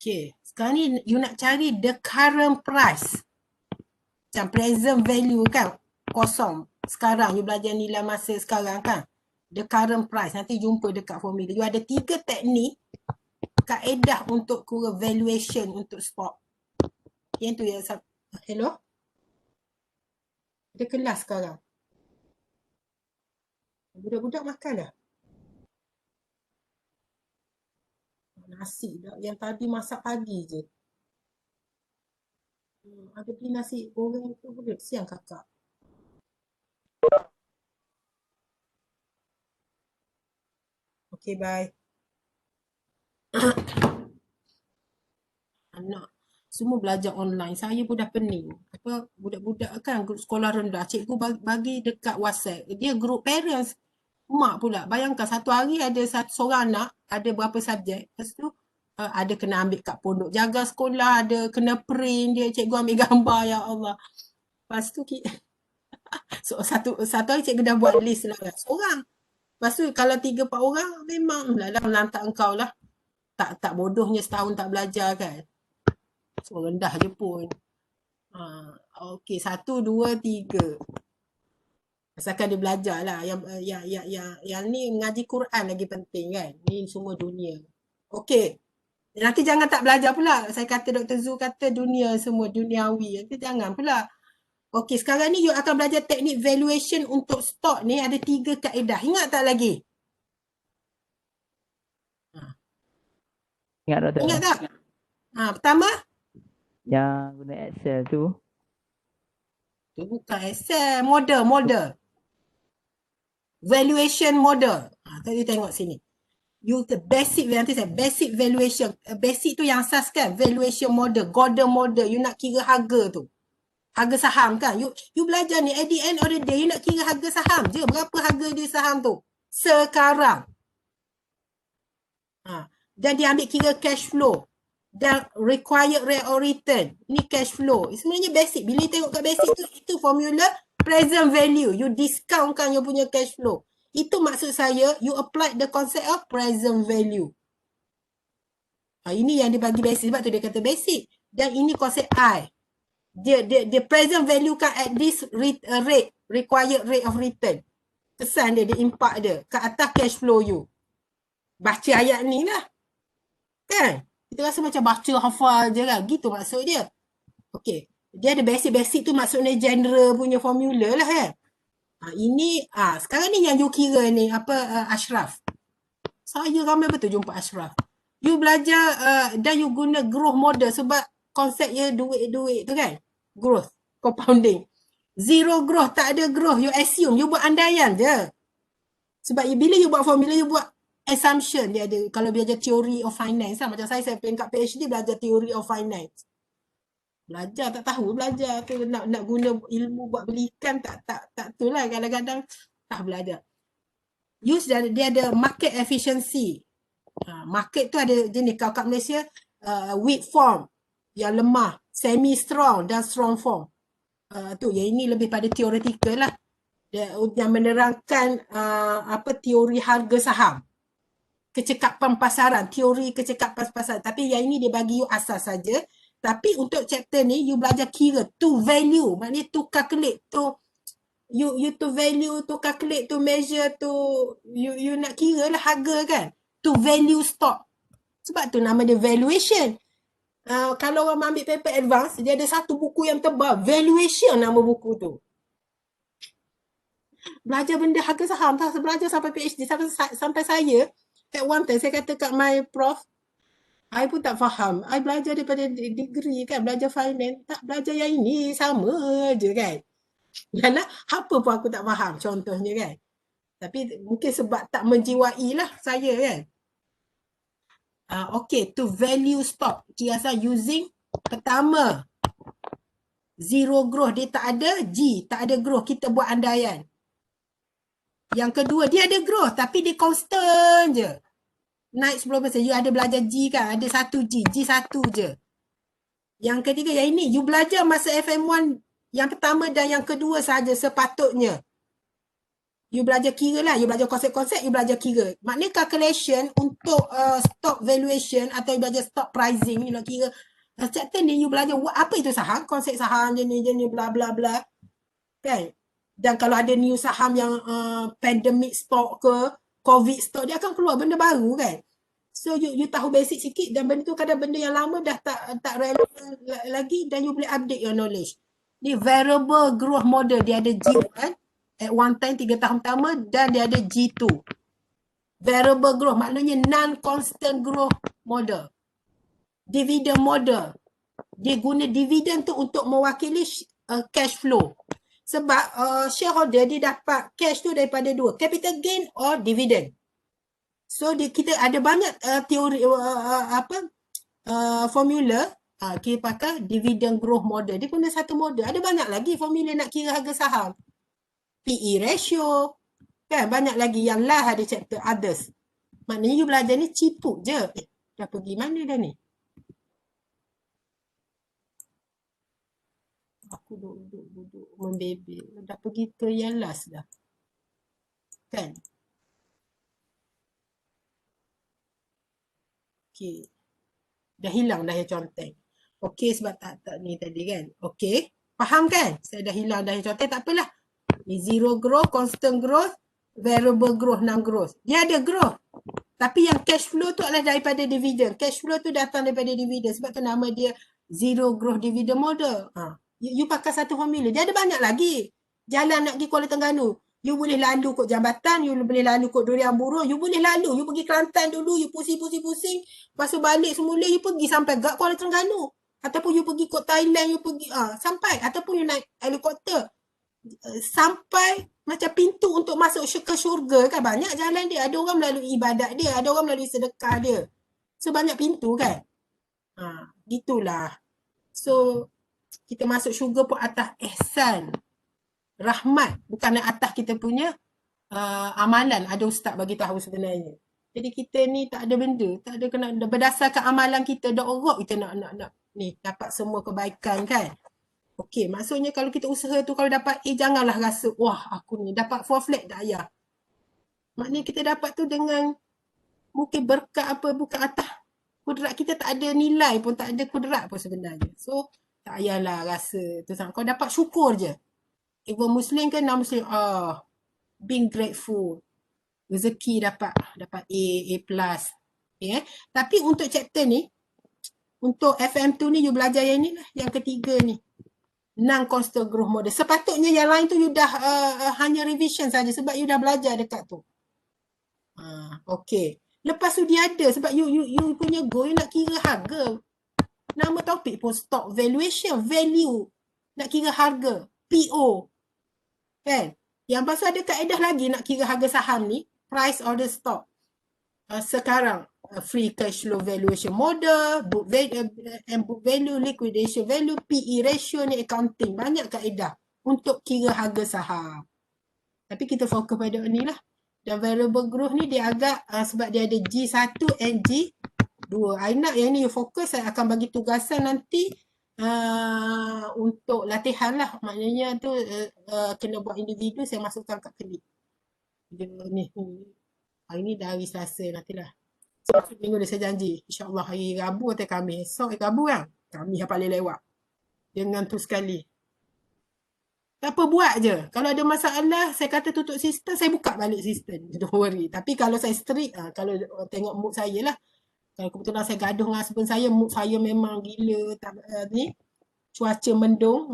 Okay, sekarang ni you nak cari the current price. Macam present value kan, kosong. Sekarang you belajar nilai masa sekarang kan. The current price, nanti jumpa dekat formula. You ada 3 teknik kaedah untuk kura valuation untuk stock. Yang tu yang hello? Ada kelas sekarang. Budak-budak makan dah. Nasi dah. Yang tadi masak pagi je. Ada beli nasi goreng tu boleh. Siang kakak. Okay, bye. Anak semua belajar online. Saya pun dah pening. Apa budak-budak kan grup sekolah rendah. Cikgu bagi dekat WhatsApp. Dia grup parents. Mak pula. Bayangkan satu hari ada seorang anak. Ada berapa subjek. Lepas tu ada kena ambil kat pondok jaga sekolah. Ada kena print dia. Cikgu ambil gambar. Ya Allah. Lepas tu so, satu hari cikgu dah buat list lah. Seorang. Lepas tu kalau 3-4 orang memang lah lantak engkau lah. Tak bodohnya setahun tak belajar kan. So rendah je pun. Okey, 1, 2, 3. Asalkan dia belajar lah. Yang ni mengaji Quran lagi penting kan. Ni semua dunia. Okey. Nanti jangan tak belajar pula. Saya kata Dr. Zul kata dunia semua duniawi. Nanti jangan pula. Okey, sekarang ni you akan belajar teknik valuation untuk stok ni. Ada 3 kaedah. Ingat tak lagi? Ingat Doktor? Ingat tak? Pertama? Yang guna Excel tu. Tu bukan Excel. Model. Valuation model. Tadi tengok sini. You the basic, nanti saya basic valuation. Basic tu yang asas kan. Valuation model. Gordon model. You nak kira harga tu. Harga saham kan. You belajar ni. At the end of the day, you nak kira harga saham je. Berapa harga dia saham tu? Sekarang. Dan dia ambil kira cash flow. Dan required rate of return. Ini cash flow. Sebenarnya basic. Bila you tengok kat basic tu, itu formula present value. You discountkan you punya cash flow. Itu maksud saya, you apply the concept of present value. Ini yang dia bagi basic. Sebab tu dia kata basic. Dan ini konsep I. Dia present value kan at this rate, required rate of return. Kesan dia impak dia ke atas cash flow you. Baca ayat ni lah. Kan? Kita rasa macam baca hafal je kan. Gitu maksud dia. Okay. Dia ada basic-basic tu maksudnya general punya formula lah kan. Ini, sekarang ni yang you kira ni, Ashraf. Saya ramai betul jumpa Ashraf. You belajar dan you guna growth model sebab konsepnya duit-duit tu kan. Growth, compounding. Zero growth, tak ada growth. You assume, you buat andaian je. Sebab bila you buat formula, you buat assumption. Dia ada, kalau belajar theory of finance lah. Macam saya peringkat PhD belajar theory of finance. Belajar tak tahu belajar tu nak guna ilmu buat belikan tak tu lah kadang-kadang tak belajar. Use dia ada market efficiency. Market tu ada jenis kalau kat Malaysia weak form yang lemah, semi strong dan strong form. Tu yang ini lebih pada theoretical lah. Yang menerangkan teori harga saham. Kecekapan pasaran, teori kecekapan pasaran. Tapi yang ini dia bagi you asas saja. Tapi untuk chapter ni you belajar kira to value, maknanya to calculate, to you to value, to calculate, to measure, to you nak kira lah harga kan. To value stock. Sebab tu nama dia valuation. Kalau orang ambil paper advance, dia ada satu buku yang tebal, valuation nama buku tu. Belajar benda harga saham, belajar sampai PhD, sampai saya at one time, saya kata kat my prof, I pun tak faham. I belajar daripada degree kan, belajar finance. Tak belajar yang ini, sama je kan. Yalah, apa pun aku tak faham contohnya kan. Tapi mungkin sebab tak menjiwai lah saya kan. Okay, to value stock. Kiasan using pertama. Zero growth, dia tak ada. G, tak ada growth. Kita buat andaian. Yang kedua, dia ada growth tapi dia constant je. Naik 10%. You ada belajar G kan? Ada satu G. G satu je. Yang ketiga yang ini. You belajar masa FM1 yang pertama dan yang kedua saja sepatutnya. You belajar kira lah. You belajar konsep-konsep, you belajar kira. Maknanya calculation untuk stock valuation atau you belajar stock pricing, you nak kira. Chapter ni you belajar apa itu saham, konsep saham, jenis bla bla bla. Kan? Dan kalau ada new saham yang pandemic stock ke, COVID stock, dia akan keluar benda baru kan. So you tahu basic sikit dan benda tu kadang benda yang lama dah tak relevan lagi dan you boleh update your knowledge. Ni variable growth model, dia ada G1 at one time 3 tahun pertama dan dia ada G2. Variable growth maknanya non-constant growth model. Dividend model. Dia guna dividend tu untuk mewakili cash flow. Sebab shareholder dia dapat cash tu daripada dua, capital gain or dividend. So kita ada banyak teori formula. Kita pakai dividend growth model. Dia guna satu model. Ada banyak lagi formula nak kira harga saham. PE ratio. Kan banyak lagi yang lah ada chapter others. Maknanya you belajar ni ciput je. Dah pergi mana dah ni? Aku duduk membebel. Dah pergi ke yang last dah. Kan? Okey. Dah hilang dah yang conteng. Okey sebab tak ni tadi kan. Okey. Faham kan? Saya dah hilang dah yang conteng. Tak apalah. Ni zero growth, constant growth, variable growth, non-growth. Dia ada growth. Tapi yang cash flow tu adalah daripada dividend. Cash flow tu datang daripada dividend. Sebab tu nama dia zero growth dividend model. You pakai satu formula. Dia ada banyak lagi. Jalan nak pergi Kuala Terengganu. You boleh lalu kot jambatan. You boleh lalu kot Durian Buruh. You boleh lalu. You pergi Kelantan dulu. You pusing-pusing. Lepas tu balik semula. You pergi sampai kat Kuala Terengganu. Ataupun you pergi kot Thailand. You pergi sampai. Ataupun you naik helikopter. Sampai macam pintu untuk masuk ke syurga kan. Banyak jalan dia. Ada orang melalui ibadat dia. Ada orang melalui sedekah dia. So banyak pintu kan. Gitulah. So kita masuk syurga pun atas ihsan. Rahmat. Bukan atas kita punya amalan. Ada ustaz bagi tahu sebenarnya. Jadi kita ni tak ada benda. Tak ada kena berdasarkan amalan kita. Doa kita nak ni dapat semua kebaikan kan. Okey, maksudnya kalau kita usaha tu kalau dapat janganlah rasa wah aku ni dapat 4 flat dah ayah. Maknanya kita dapat tu dengan mungkin berkat apa bukan atas kudrat kita, tak ada nilai pun, tak ada kudrat pun sebenarnya. So tak payahlah rasa tu sangat. Kau dapat syukur je. Even Muslim ke non-Muslim, being grateful. Rezeki dapat A+. Okay. Tapi untuk chapter ni, untuk FM2 ni you belajar yang ni lah, yang ketiga ni. Non-constant growth model. Sepatutnya yang lain tu you dah hanya revision saja sebab you dah belajar dekat tu. Okay. Lepas tu dia ada sebab you punya goal you nak kira harga. Nama topik pun stock valuation, value. Nak kira harga, PO. Kan? Yang pasal ada kaedah lagi nak kira harga saham ni, price order stock. Sekarang free cash flow valuation model, book value, liquidation value, PE ratio ni accounting. Banyak kaedah untuk kira harga saham. Tapi kita fokus pada ni lah. Dan variable growth ni dia agak sebab dia ada G1 and G2. I nak yang ni fokus, saya akan bagi tugasan nanti untuk latihan lah. Maknanya tu kena buat individu, saya masukkan kat klik. Ni. Hari ni dah hari Selasa nantilah. Sabtu minggu ni saya janji. InsyaAllah hari Rabu atau Khamis. Esok hari Rabu kan? Khamis yang paling lewat. Dengan tu sekali. Tak apa buat je. Kalau ada masalah, saya kata tutup sistem, saya buka balik sistem. Don't worry. Tapi kalau saya strict, kalau tengok mood saya lah. Kalau kebetulan saya gaduh dengan husband saya, mood saya memang gila. Ni cuaca mendung.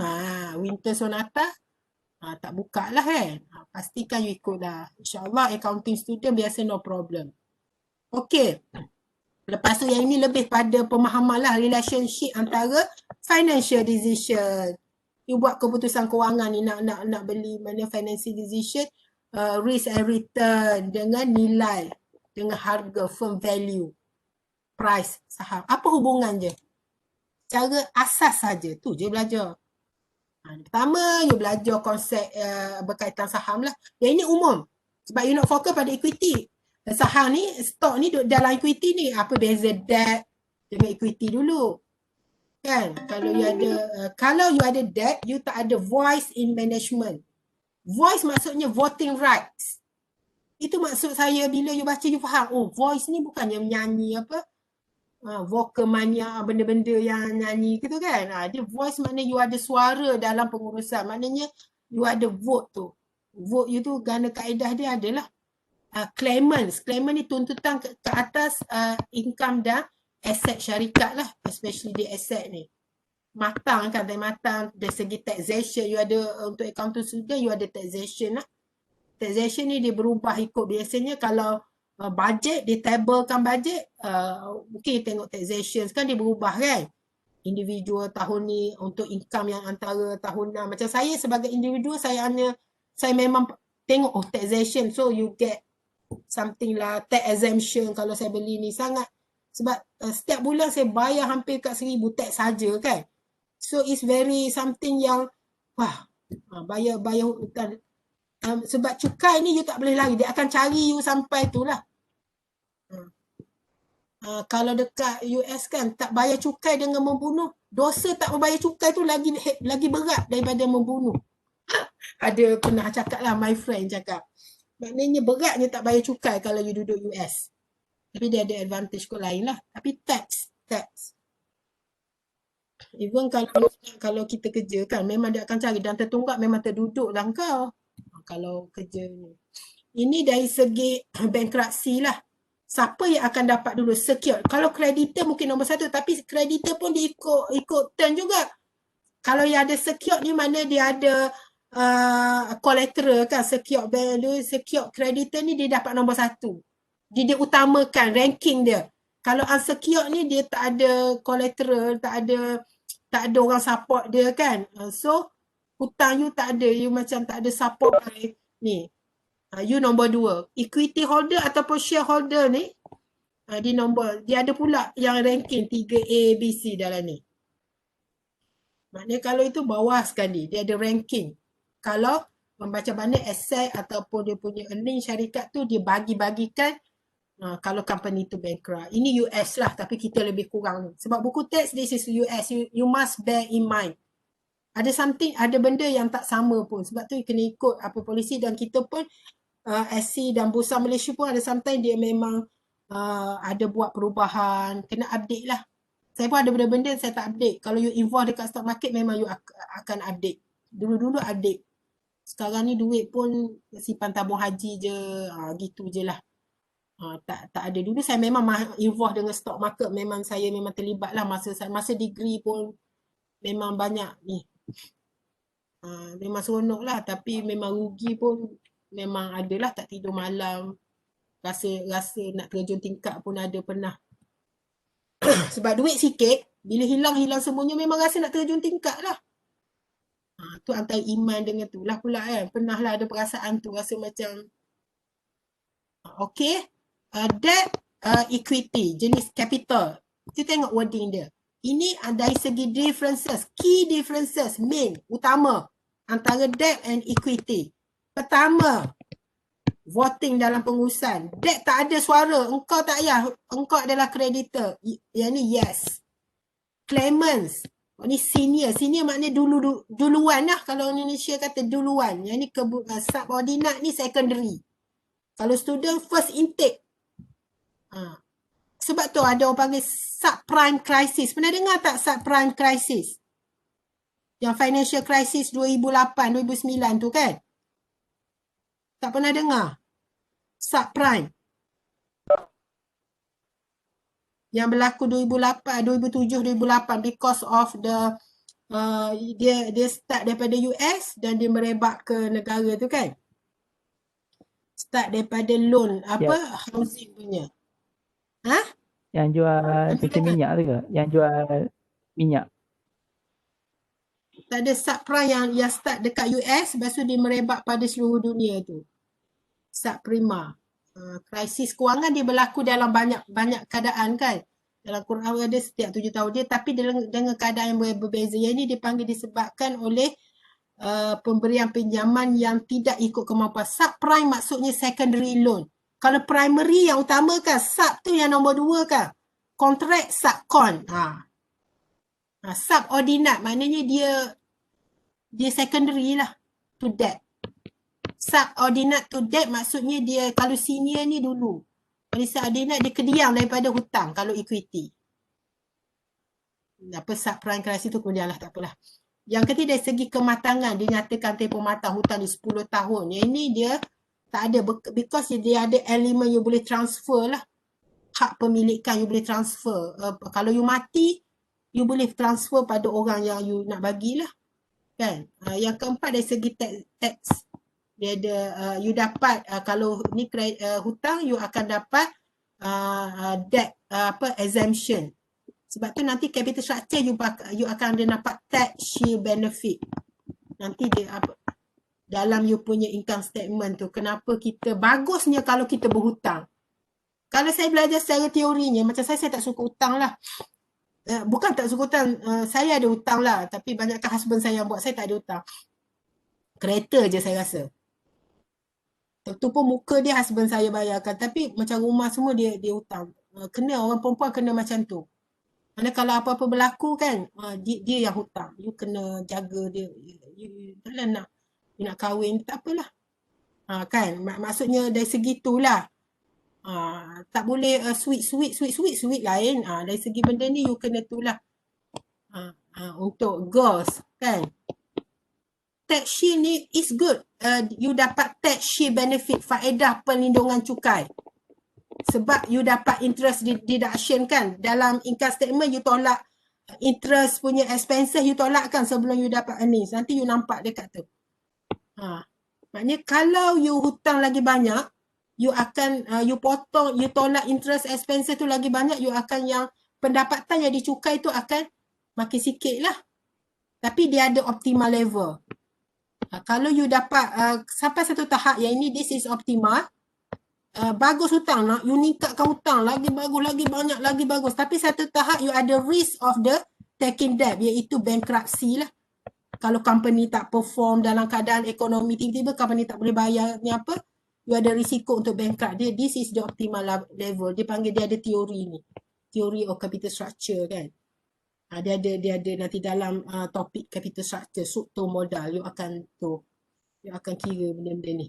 Winter sonata. Tak buka lah kan. Pastikan you ikut dah. InsyaAllah accounting student biasa no problem. Okay. Lepas tu yang ini lebih pada pemahaman lah relationship antara financial decision. You buat keputusan kewangan ni nak beli mana financial decision, risk and return dengan nilai, dengan harga, firm value, price, saham. Apa hubungan je? Cara asas saja. Tu je belajar. Pertama, you belajar konsep berkaitan saham lah. Yang ini umum. Sebab you nak fokus pada equity. Saham ni, stok ni dalam equity ni. Apa beza debt dengan equity dulu? Kan? Kalau you ada debt, you tak ada voice in management. Voice maksudnya voting rights. Itu maksud saya bila you baca you faham. Oh, voice ni bukannya menyanyi apa. Vocal mania, benda-benda yang nyanyi gitu kan. Dia voice maknanya you ada suara dalam pengurusan. Maknanya you ada vote tu. Vote you tu gana kaedah dia adalah claimants. Claimant ni tuntutan ke atas income dan aset syarikat lah. Especially di aset ni. Matang kan, matang dari segi taxation. You ada untuk accountant student, you ada taxation lah. Taxation ni dia berubah ikut biasanya kalau budget, dia tabelkan budget, mungkin you tengok taxation kan dia berubah kan. Individual tahun ni untuk income yang antara tahunan. Macam saya sebagai individual, saya memang tengok taxation. So you get something lah, tax exemption kalau saya beli ni sangat. Sebab setiap bulan saya bayar hampir kat 1,000 tax saja kan. So it's very something yang bayar hutang. Sebab cukai ni you tak boleh lari. Dia akan cari you sampai tu lah. Kalau dekat US kan tak bayar cukai dengan membunuh. Dosa tak membayar cukai tu lagi berat daripada membunuh. Ada pernah cakap lah, my friend cakap. Maknanya beratnya tak bayar cukai kalau you duduk US. Tapi dia ada advantage kot lain lah. Tapi tax. Even kalau kita kerja kan memang dia akan cari dan tertunggak memang terduduk lah kau. Kalau kerja ni. Ini dari segi bankruptcy lah. Siapa yang akan dapat dulu? Secure. Kalau kreditor mungkin nombor 1. Tapi kreditor pun dia ikut turn juga. Kalau yang ada secure ni mana dia ada collateral kan. Secure value, secure creditor ni dia dapat nombor 1. Dia utamakan ranking dia. Kalau unsecured ni dia tak ada collateral, tak ada orang support dia kan. So hutang you tak ada, you macam tak ada support ni. You nombor 2. Equity holder ataupun shareholder ni dia ada pula yang ranking 3A, B, C dalam ni. Maknanya kalau itu bawah sekali, dia ada ranking. Kalau membaca mana aset ataupun dia punya earning syarikat tu dia bagi-bagikan kalau company tu bankrupt. Ini US lah tapi kita lebih kurang. Sebab buku teks this is US. You must bear in mind. Ada benda yang tak sama pun. Sebab tu you kena ikut apa polisi dan kita pun SC dan Bursa Malaysia pun ada sometimes dia memang ada buat perubahan. Kena update lah. Saya pun ada benda-benda yang saya tak update. Kalau you involve dekat stock market memang you akan update. Dulu-dulu update. Sekarang ni duit pun simpan tabung haji je. Gitu je lah. Tak ada. Dulu saya memang involve dengan stock market. Saya memang terlibat lah masa degree pun memang banyak ni. Memang seronok lah. Tapi memang rugi pun memang adalah tak tidur malam. Rasa nak terjun tingkap pun ada pernah. Sebab duit sikit. Bila hilang semuanya memang rasa nak terjun tingkap lah. Tu antara iman dengan tu lah pula kan. Pernah lah ada perasaan tu. Rasa macam okay. Debt, equity, jenis capital. Kita tengok wording dia. Ini dari segi differences, key differences, main, utama antara debt and equity. Pertama, voting dalam pengurusan. Debt tak ada suara, engkau tak payah, engkau adalah creditor. Yang ni yes. Claimants, ni senior maknanya duluan lah. Kalau Indonesia kata duluan. Yang ni subordinate ni secondary. Kalau student first intake. Sebab tu ada orang panggil subprime crisis. Pernah dengar tak subprime crisis? Yang financial crisis 2008, 2009 tu kan? Tak pernah dengar? Subprime. Yang berlaku 2008, 2007, 2008 because of the dia start daripada US dan dia merebak ke negara tu kan? Start daripada loan housing punya. Yang jual stesen minyak tu ke? Yang jual minyak. Tak ada subprime yang start dekat US, lepas tu dia merebak pada seluruh dunia tu. Subprima. Krisis kewangan dia berlaku dalam banyak keadaan kan. Dalam Quran ada setiap 7 tahun dia, tapi dengan keadaan yang berbeza. Yang ini dipanggil disebabkan oleh pemberian pinjaman yang tidak ikut kemampuan. Subprime maksudnya secondary loan. Kalau primary yang utama kan, sub tu yang nombor 2 kan. Contract, subcon. Subordinate maknanya dia secondary lah to debt. subordinate to debt maksudnya dia kalau senior ni dulu. Kalau subordinate dia kediam daripada hutang kalau equity. Apa subprime crisis tu kemudian lah, tak apalah. Yang ketiga dari segi kematangan, dia nyatakan tempoh matang hutang di 10 tahun. Yang ini dia tak ada because dia ada elemen you boleh transfer lah. Hak pemilikan you boleh transfer. Kalau you mati, you boleh transfer pada orang yang you nak bagilah. Kan? Yang keempat dari segi tax. Dia ada you dapat kalau ni hutang you akan dapat debt exemption. Sebab tu nanti capital structure you akan ada dapat tax shield benefit. Nanti dia dalam you punya income statement tu kenapa kita bagusnya kalau kita berhutang. Kalau saya belajar secara teorinya macam saya tak suka hutang lah. Bukan tak suka hutang, saya ada hutang lah, tapi banyakkan husband saya yang buat, saya tak ada hutang. Kereta je saya rasa. Tu pun muka dia husband saya bayarkan, tapi macam rumah semua dia hutang. Kena orang perempuan kena macam tu. Mana kalau apa-apa berlaku kan, dia yang hutang. You kena jaga dia. You nak kahwin, tak apalah. Kan, maksudnya dari segi itulah. Tak boleh sweet lain. Dari segi benda ni you kena itulah. Untuk girls kan. Tax shield ni is good. You dapat tax shield benefit, faedah perlindungan cukai. Sebab you dapat interest deduction kan. Dalam income statement you tolak interest punya expenses, you tolak kan sebelum you dapat earnings. Nanti you nampak dekat tu. Maknanya kalau you hutang lagi banyak, you akan you potong, you tolak interest expenses tu lagi banyak, you akan yang pendapatan yang dicukai tu akan makin sikit lah. Tapi dia ada optimal level. Kalau you dapat sampai satu tahap yang ini this is optimal, bagus hutang nak, you ningkatkan hutang lagi bagus, lagi banyak, lagi bagus. Tapi satu tahap you ada risk of the taking debt, iaitu bankruptcy lah. Kalau company tak perform dalam keadaan ekonomi, tiba-tiba company tak boleh bayar ni apa, you ada risiko untuk bankrupt. This is the optimal level. Dia panggil, dia ada teori ni. Theory of capital structure kan. Dia ada nanti dalam topik capital structure, struktur modal, you akan kira benda-benda ni.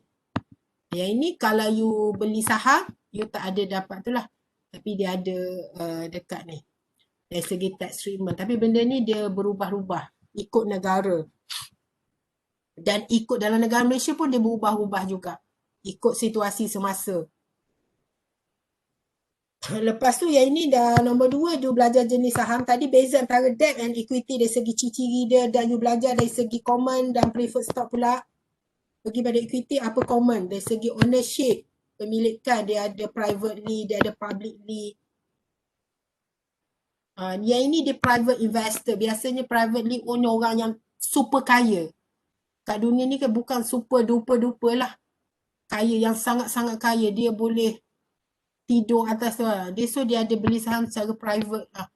Yang ini kalau you beli saham, you tak ada dapat tu lah. Tapi dia ada dekat ni. Dari segi tax treatment. Tapi benda ni dia berubah-ubah. Ikut negara. Dan ikut dalam negara Malaysia pun dia berubah-ubah juga. Ikut situasi semasa. Lepas tu yang ini dah nombor 2, you belajar jenis saham. Tadi beza antara debt and equity dari segi ciri-ciri dia. Dan you belajar dari segi common dan preferred stock pula. Pergi pada equity, apa common? Dari segi ownership, pemilikan, dia ada privately, dia ada publicly. Yang ini dia private investor. Biasanya privately own orang yang super kaya. Kat dunia ni kan bukan super duper lah. Kaya, yang sangat-sangat kaya. Dia boleh tidur atas tu lah. So dia ada beli saham secara private lah.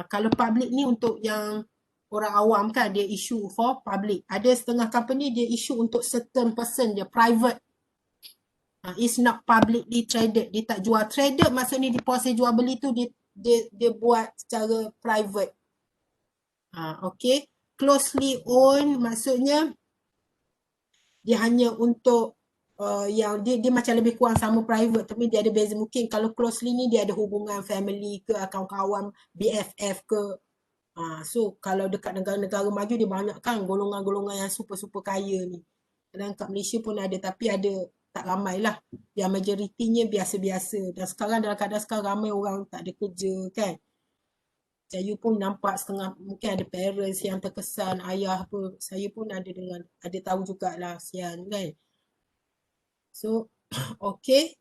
Kalau public ni untuk yang orang awam kan, dia issue for public. Ada setengah company dia issue untuk certain person je, private. It's not publicly traded. Dia tak jual. Traded maksudnya di proses jual beli tu dia buat secara private. Okay. Closely owned maksudnya dia hanya untuk yang dia macam lebih kurang sama private, tapi dia ada beza. Mungkin kalau closely ni dia ada hubungan family ke, kawan-kawan BFF ke. So kalau dekat negara-negara maju dia banyak kan golongan-golongan yang super-super kaya ni. Dan kat Malaysia pun ada, tapi ada tak ramai lah. Yang majoritinya biasa-biasa. Dan sekarang dalam keadaan sekarang ramai orang tak ada kerja kan. Macam you pun nampak setengah, mungkin ada parents yang terkesan, ayah pun, saya pun ada tahu jugalah sian kan. So okay.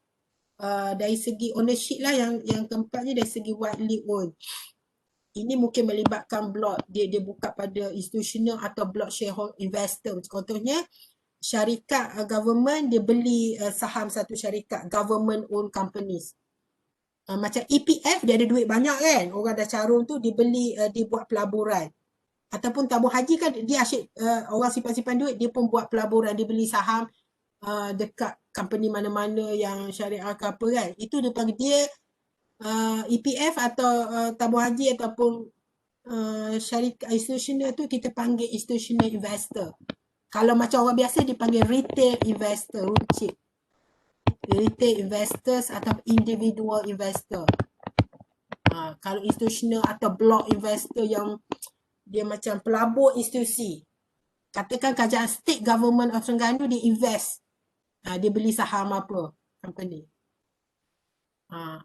Dari segi ownership lah yang keempatnya dari segi widely owned. Ini mungkin melibatkan block, dia buka pada institutional atau block shareholder investor. Contohnya syarikat government, dia beli saham satu syarikat government owned companies. Macam EPF dia ada duit banyak kan, orang dah carung tu dia beli, dia buat pelaburan. Ataupun tabung haji kan dia asyik, orang simpan-simpan duit, dia pun buat pelaburan, dia beli saham dekat company mana-mana yang syariah ke apa kan. Itu dia panggil dia EPF atau tabung haji ataupun syarikat institutional tu kita panggil institutional investor. Kalau macam orang biasa dipanggil retail investor, runcit. Retail investors atau individual investor. Kalau institutional atau block investor yang dia macam pelabur institusi. Katakan kerajaan state government of Terengganu dia invest. Dia beli saham apa company.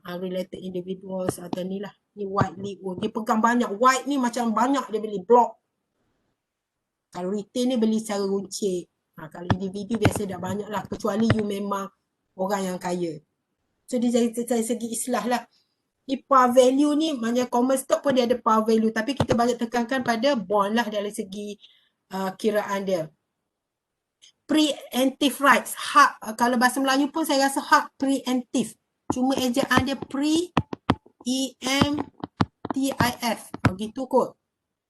Unrelated individuals atau ni lah. Ni white ni. Dia pegang banyak. White ni macam banyak dia beli block. Kalau retail ni beli secara runcit. Kalau individu biasa dah banyak lah. Kecuali you memang orang yang kaya. So dia dari segi islah lah. Ni par value ni, maknanya common stock pun dia ada par value. Tapi kita banyak tekankan pada bond lah dari segi kiraan dia. Preemptive rights. Hak, kalau bahasa Melayu pun saya rasa hak preemptive. Cuma ejaan dia pre-E-M-T-I-F. Begitu kot.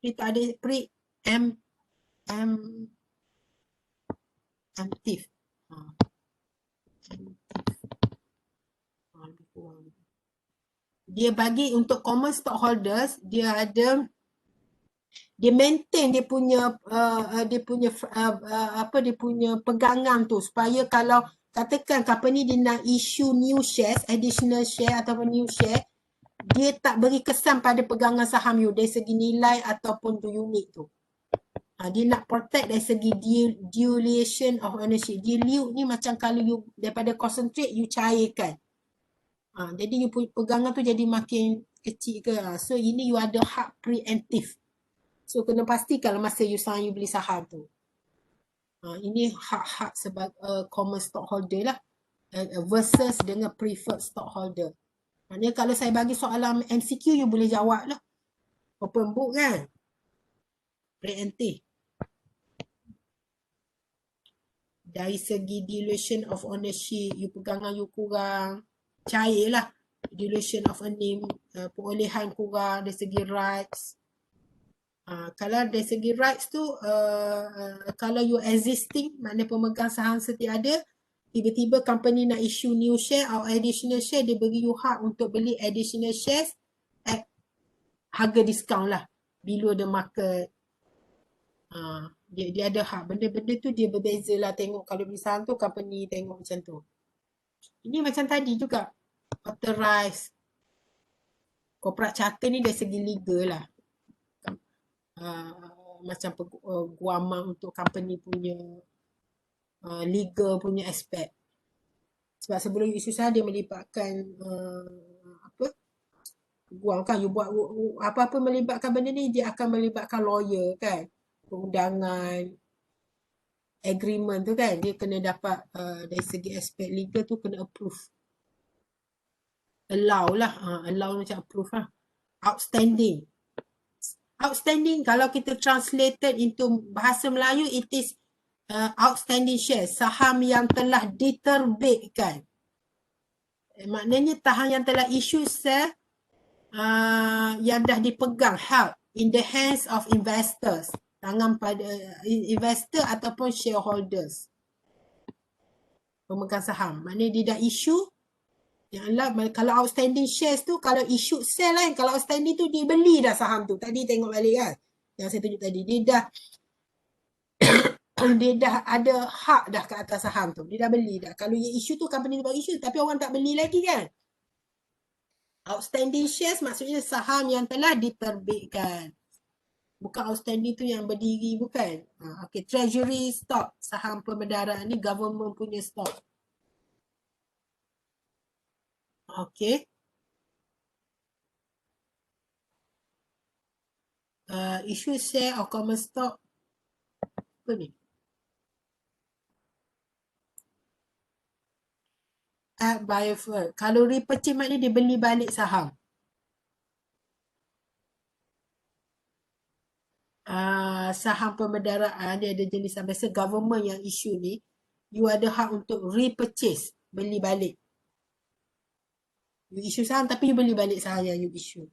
Dia tak ada preemptive. Dia bagi untuk common stockholders, dia maintain dia punya pegangan tu supaya kalau katakan company dia nak issue new shares, additional share ataupun new share, dia tak beri kesan pada pegangan saham you dari segi nilai ataupun tu unit tu. Dia nak protect dari segi dilution of ownership. Dilute ni macam kalau you daripada concentrate you cairkan. Jadi you pegangan tu jadi makin kecil ke. So ini you ada hak preemptive. So kena pastikan masa you sign you beli saham tu. Ini hak-hak sebagai common stockholder lah. Versus dengan preferred stockholder. Maknanya kalau saya bagi soalan MCQ you boleh jawab lah. Open book kan. Preemptive. Dari segi dilution of ownership, you pegangan you kurang, cair lah. Dilution of ownership, perolehan kurang dari segi rights. Kalau dari segi rights tu, kalau you existing, maknanya pemegang saham setia ada, tiba-tiba company nak issue new share or additional share, dia bagi you hak untuk beli additional shares at harga discount lah, below the market. Dia ada hak. Benda-benda tu dia berbeza lah. Tengok kalau beli saham tu, company tengok macam tu. Ini macam tadi juga. Authorized. Corporate charter ni dari segi legal lah. Macam guaman untuk company punya legal punya aspek. Sebab sebelum isu saham dia melibatkan guam kan. You buat apa-apa melibatkan benda ni, dia akan melibatkan lawyer kan. Perundangan, agreement tu kan, dia kena dapat dari segi aspek legal tu kena approve. Allow lah, allow macam approve lah. Outstanding. Outstanding kalau kita translated into bahasa Melayu, it is outstanding shares, saham yang telah diterbitkan. Maknanya saham yang telah issue share yang dah dipegang, held in the hands of investors. Tangan pada investor ataupun shareholders. Pemegang saham. Maknanya dia dah issue. Kalau outstanding shares tu, kalau issue sell kan, kalau outstanding tu dia beli dah saham tu. Tadi tengok balik kan. Yang saya tunjuk tadi. Dia dah ada hak dah ke atas saham tu. Dia dah beli dah. Kalau yang issue tu company baru issue tapi orang tak beli lagi kan. Outstanding shares maksudnya saham yang telah diterbitkan. Bukan outstanding tu yang berdiri, bukan. Okay, treasury stock, saham perbendaharaan ni government punya stock. Okay. Issue share or common stock. Apa ni? At biofuel. Kalau repurchase maknanya dia beli balik saham. Saham perbendaharaan dia ada jenis biasa government yang issue ni, you ada hak untuk repurchase, beli balik. You issue saham tapi you beli balik saham yang you issue.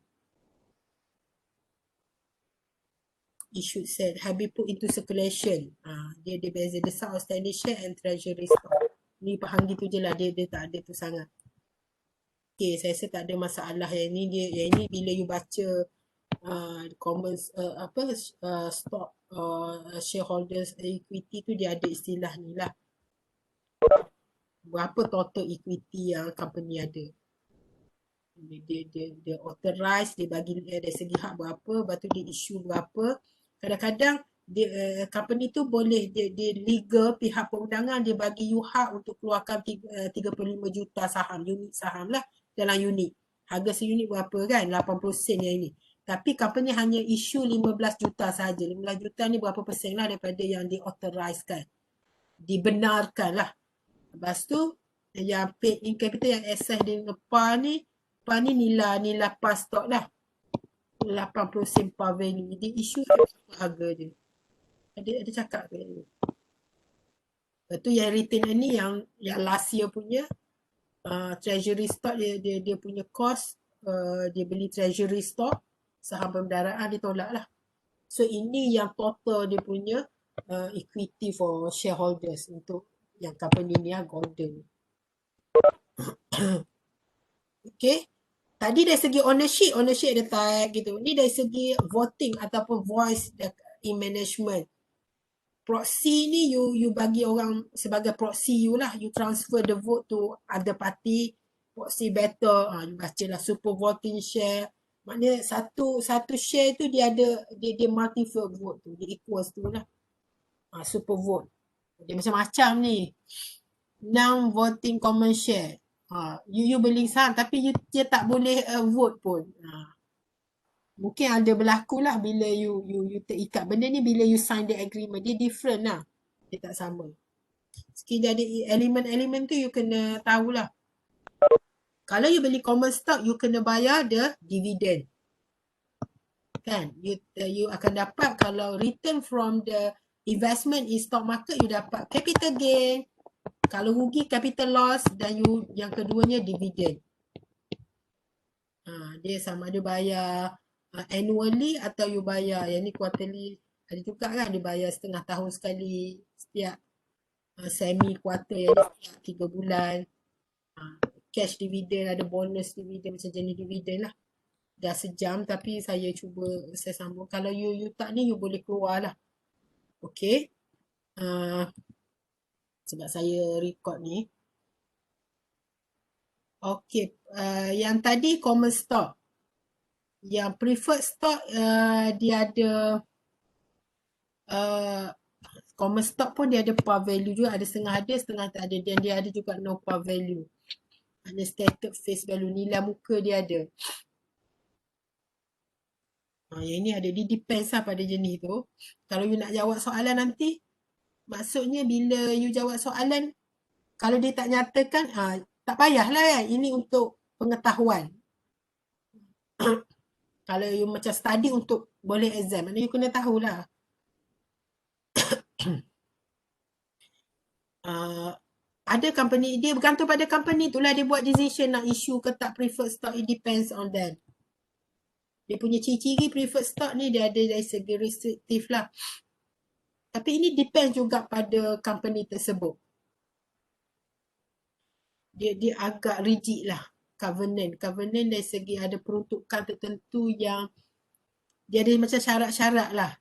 Issued share have been put into circulation. Dia beza the sum outstanding share and treasury stock. Ni faham gitu je lah, dia tak ada tu sangat. Okay, saya rasa tak ada masalah. Yang ni bila you baca common stock shareholders equity tu dia ada istilah ni lah. Berapa total equity yang company ada. Dia authorize, dia bagi dari segi hak berapa, lepas tu dia issue berapa. Kadang-kadang dia company tu boleh dia legal, pihak perundangan dia bagi you hak untuk keluarkan 35 juta saham, unit saham lah dalam unit. Harga seunit berapa kan? 80 sen yang ini. Tapi company hanya issue 15 juta saja. 15 juta ni berapa persen lah daripada yang di authorize kan. Dibenarkan lah. Lepas tu yang paid in capital yang excess di PAR ni nilai PAR stock lah. 80 sen PAR value. Dia issue harga dia. Ada cakap ke ni? Lepas tu yang retain ni yang last year punya treasury stock dia punya cost dia beli treasury stock saham pembendaraan ditolak lah. So ini yang total dia punya equity for shareholders untuk yang company ni lah, Golden. Okay. Tadi dari segi ownership ada type gitu. Ni dari segi voting ataupun voice in management. Proxy ni you bagi orang sebagai proxy you lah. You transfer the vote to other party. Proxy better. You baca lah super voting share. Maknanya satu share tu dia ada dia multiple vote tu. Dia equals tu lah. Super vote. Dia macam-macam ni. Non-voting common share. You beli saham tapi dia tak boleh vote pun. Mungkin ada berlaku lah bila you terikat. Benda ni bila you sign the agreement. Dia different lah. Dia tak sama. Sekiranya ada elemen-elemen tu you kena tahulah. Kalau you beli common stock, you kena bayar the dividend. Kan? You akan dapat kalau return from the investment in stock market, you dapat capital gain. Kalau rugi, capital loss. Dan yang keduanya dividend. Dia sama ada bayar annually atau you bayar. Yang ni quarterly. Ada juga kan dia bayar setengah tahun sekali. Setiap semi quarter yang setiap 3 bulan. Cash dividend, ada bonus dividend macam jenis dividend lah. Dah sejam tapi saya sambung. Kalau you tak ni, you boleh keluar lah. Okay. Sebab saya record ni. Okay. Yang tadi common stock. Yang preferred stock dia ada common stock pun dia ada par value juga. Ada setengah tak ada. Dan dia ada juga no par value. Ada stated face value, nilai muka dia ada. Yang ini ada, dia depends lah pada jenis tu. Kalau you nak jawab soalan nanti, maksudnya bila you jawab soalan, kalau dia tak nyatakan, tak payahlah kan. Ini untuk pengetahuan. Kalau you macam study untuk boleh exam, maknanya you kena tahulah. Ada company, dia bergantung pada company tu lah dia buat decision nak issue ke tak preferred stock. It depends on them. Dia punya ciri-ciri preferred stock ni dia ada dari segi restrictive lah. Tapi ini depends juga pada company tersebut. Dia agak rigid lah. Covenant dari segi ada peruntukan tertentu yang dia ada macam syarat-syarat lah.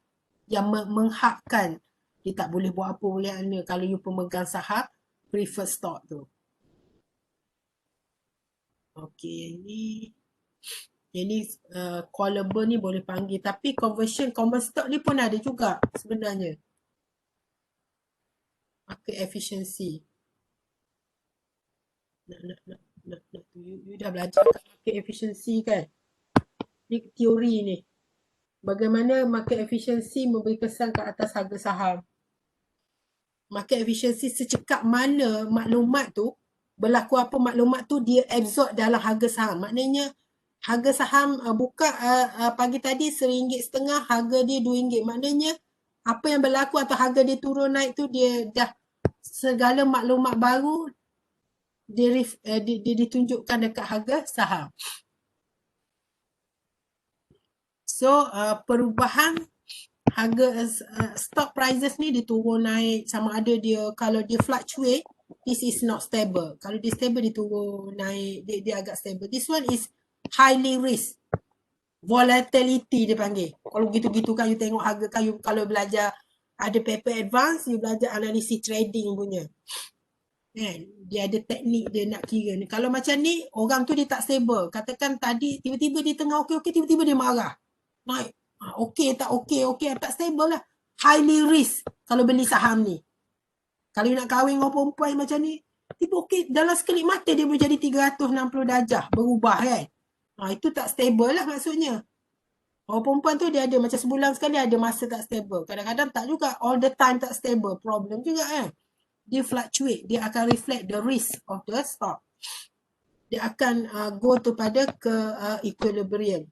Yang menghakkan dia tak boleh buat apa boleh mana kalau you pemegang saham preferred stock tu. Okay, yang ni callable ni boleh panggil. Tapi conversion common stock ni pun ada juga sebenarnya. Market efficiency. You dah belajar market efficiency kan? Ni teori ni. Bagaimana market efficiency memberi kesan ke atas harga saham. Market efficiency secekap mana maklumat tu, berlaku apa maklumat tu dia absorb dalam harga saham. Maknanya harga saham buka pagi tadi RM1.50, harga dia RM2. Maknanya apa yang berlaku atau harga dia turun naik tu dia dah segala maklumat baru dia ditunjukkan dekat harga saham. So perubahan harga stock prices ni dia turun naik sama ada dia kalau dia fluctuate, this is not stable. Kalau dia stable dia turun naik, dia agak stable. This one is highly risk. Volatility dia panggil. Kalau gitu-gitu kan you tengok harga kan, you kalau belajar ada paper advance, you belajar analisis trading punya. Kan? Dia ada teknik dia nak kira ni. Kalau macam ni, orang tu dia tak stable. Katakan tadi tiba-tiba dia tengah okey-okey, tiba-tiba dia marah. Naik. Okey tak tak stable lah. Highly risk kalau beli saham ni. Kalau nak kahwin dengan perempuan macam ni, tiba okey, dalam sekelip mata dia boleh jadi 360 darjah, berubah kan. Itu tak stable lah maksudnya. Orang perempuan tu dia ada macam sebulan sekali ada masa tak stable. Kadang-kadang tak juga, all the time tak stable. Problem juga kan. Dia fluctuate, dia akan reflect the risk of the stock. Dia akan go to pada ke equilibrium.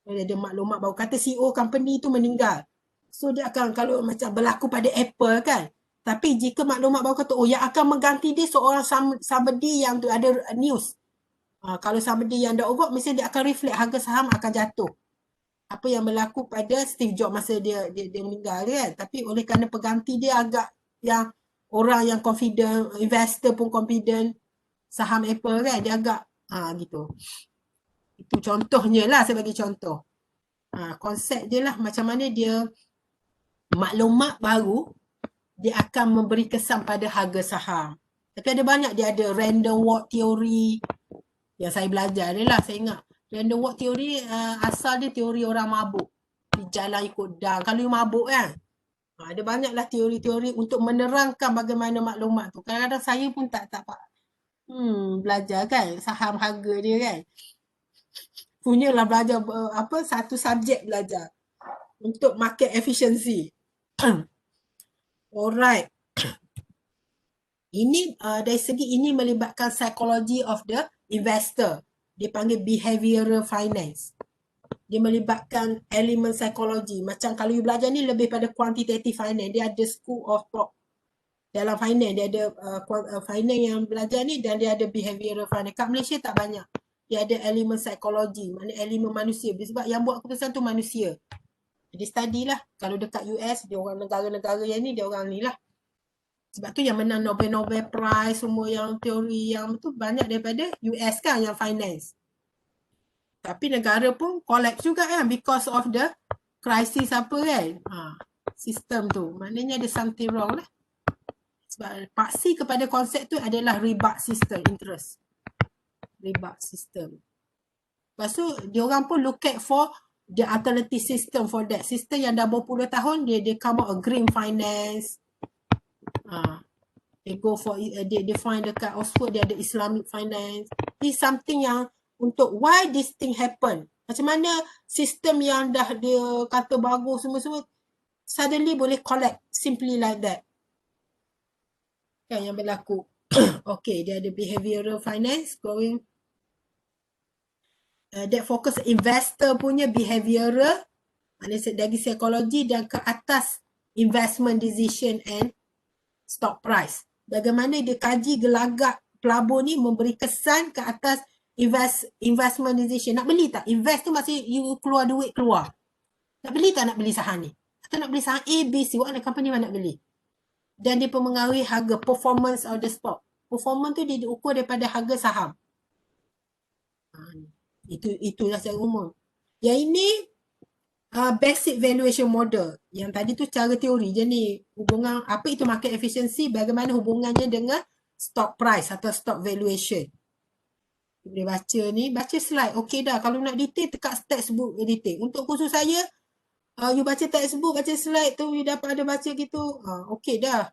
Dia ada maklumat baru. Kata CEO company tu meninggal. So dia akan, kalau macam berlaku pada Apple kan. Tapi jika maklumat baru kata, yang akan mengganti dia seorang somebody yang tu ada news. Kalau somebody yang dah over, mesti dia akan reflect harga saham akan jatuh. Apa yang berlaku pada Steve Jobs masa dia meninggal kan. Tapi oleh kerana pengganti dia agak yang orang yang confident, investor pun confident saham Apple kan, dia agak gitu. Itu contohnya lah, saya bagi contoh. Konsep dia lah macam mana dia maklumat baru dia akan memberi kesan pada harga saham. Tapi ada banyak, dia ada random walk theory yang saya belajar ni lah, saya ingat. Random walk theory asal dia teori orang mabuk. Di jalan ikut down. Kalau you mabuk kan, ada banyaklah teori-teori untuk menerangkan bagaimana maklumat tu. Kadang-kadang saya pun tak belajar kan saham harga dia kan. Punyalah belajar satu subjek belajar untuk market efficiency. Alright. Ini dari segi ini melibatkan psychology of the investor. Dia panggil behavioral finance. Dia melibatkan elemen psikologi. Macam kalau you belajar ni lebih pada quantitative finance. Dia ada school of thought dalam finance. Dia ada finance yang belajar ni dan dia ada behavioral finance. Kat Malaysia tak banyak. Dia ada elemen psikologi, mana elemen manusia. Sebab yang buat keputusan tu manusia. Jadi study lah. Kalau dekat US, dia orang negara-negara yang ni, dia orang ni lah. Sebab tu yang menang Nobel Prize, semua yang teori yang tu banyak daripada US kan yang finance. Tapi negara pun collapse juga kan because of the crisis apa kan. Sistem tu. Maknanya ada something wrong lah. Sebab paksi kepada konsep tu adalah riba system interest. Riba system. Lepas tu diorang pun look at for the alternative system for that. System yang dah berpuluh tahun dia come out a green finance. They go for they find dekat Oxford dia ada Islamic finance. This something yang untuk why this thing happen. Macam mana sistem yang dah dia kata bagus semua-semua suddenly boleh collapse simply like that. Kan yang berlaku. Okay, dia ada behavioral finance going that focus investor punya behavioral, maknanya dari psikologi dan ke atas investment decision and stock price. Bagaimana dia kaji gelagak pelabur ni memberi kesan ke atas investment decision. Nak beli tak? Invest tu masih you keluar duit keluar. Nak beli tak nak beli saham ni? Atau nak beli saham A, B, C, what company mana nak beli? Dan dia mempengaruhi harga, performance of the stock. Performance tu dia diukur daripada harga saham. Itulah secara umum. Yang ini basic valuation model. Yang tadi tu cara teori je ni. Hubungan apa itu market efficiency, bagaimana hubungannya dengan stock price atau stock valuation. Boleh baca ni, baca slide. Okey dah, kalau nak detail tekat textbook detail. Untuk khusus saya, you baca textbook, baca slide tu, you dapat ada baca gitu. Okey dah.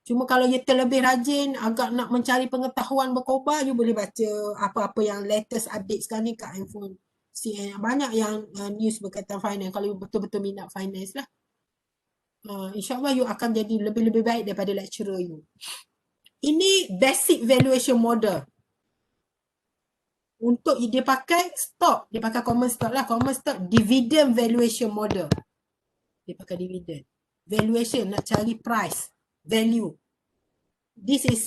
Cuma kalau you terlebih rajin, agak nak mencari pengetahuan berkobar, you boleh baca apa-apa yang latest update sekarang ni kat handphone. Banyak yang news berkaitan finance, kalau you betul-betul minat finance lah. InsyaAllah you akan jadi lebih-lebih baik daripada lecturer you. Ini basic valuation model. Untuk dia pakai stock, dia pakai common stock lah. Common stock dividend valuation model. Dia pakai dividend. Valuation, nak cari price, value. This is,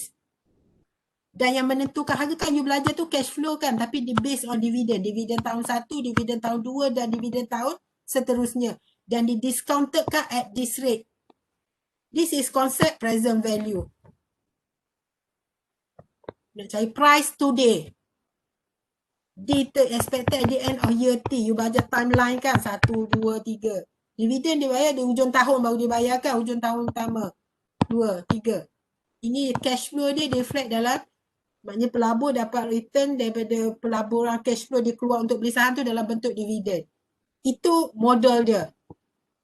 dan yang menentukan harga kan you belajar tu cash flow kan, tapi dia based on dividend. Dividend tahun 1, dividend tahun 2 dan dividend tahun seterusnya. Dan di discounted kan at this rate. This is concept present value. Nak cari price today. expected at the end of year T. You baca timeline kan, 1, 2, 3. Dividen dia bayar di hujung tahun baru dia bayar kan, hujung tahun pertama. 2, 3. Ini cash flow dia reflect dalam, maknanya pelabur dapat return daripada pelaburan cash flow dia keluar untuk beli saham tu dalam bentuk dividen. Itu model dia.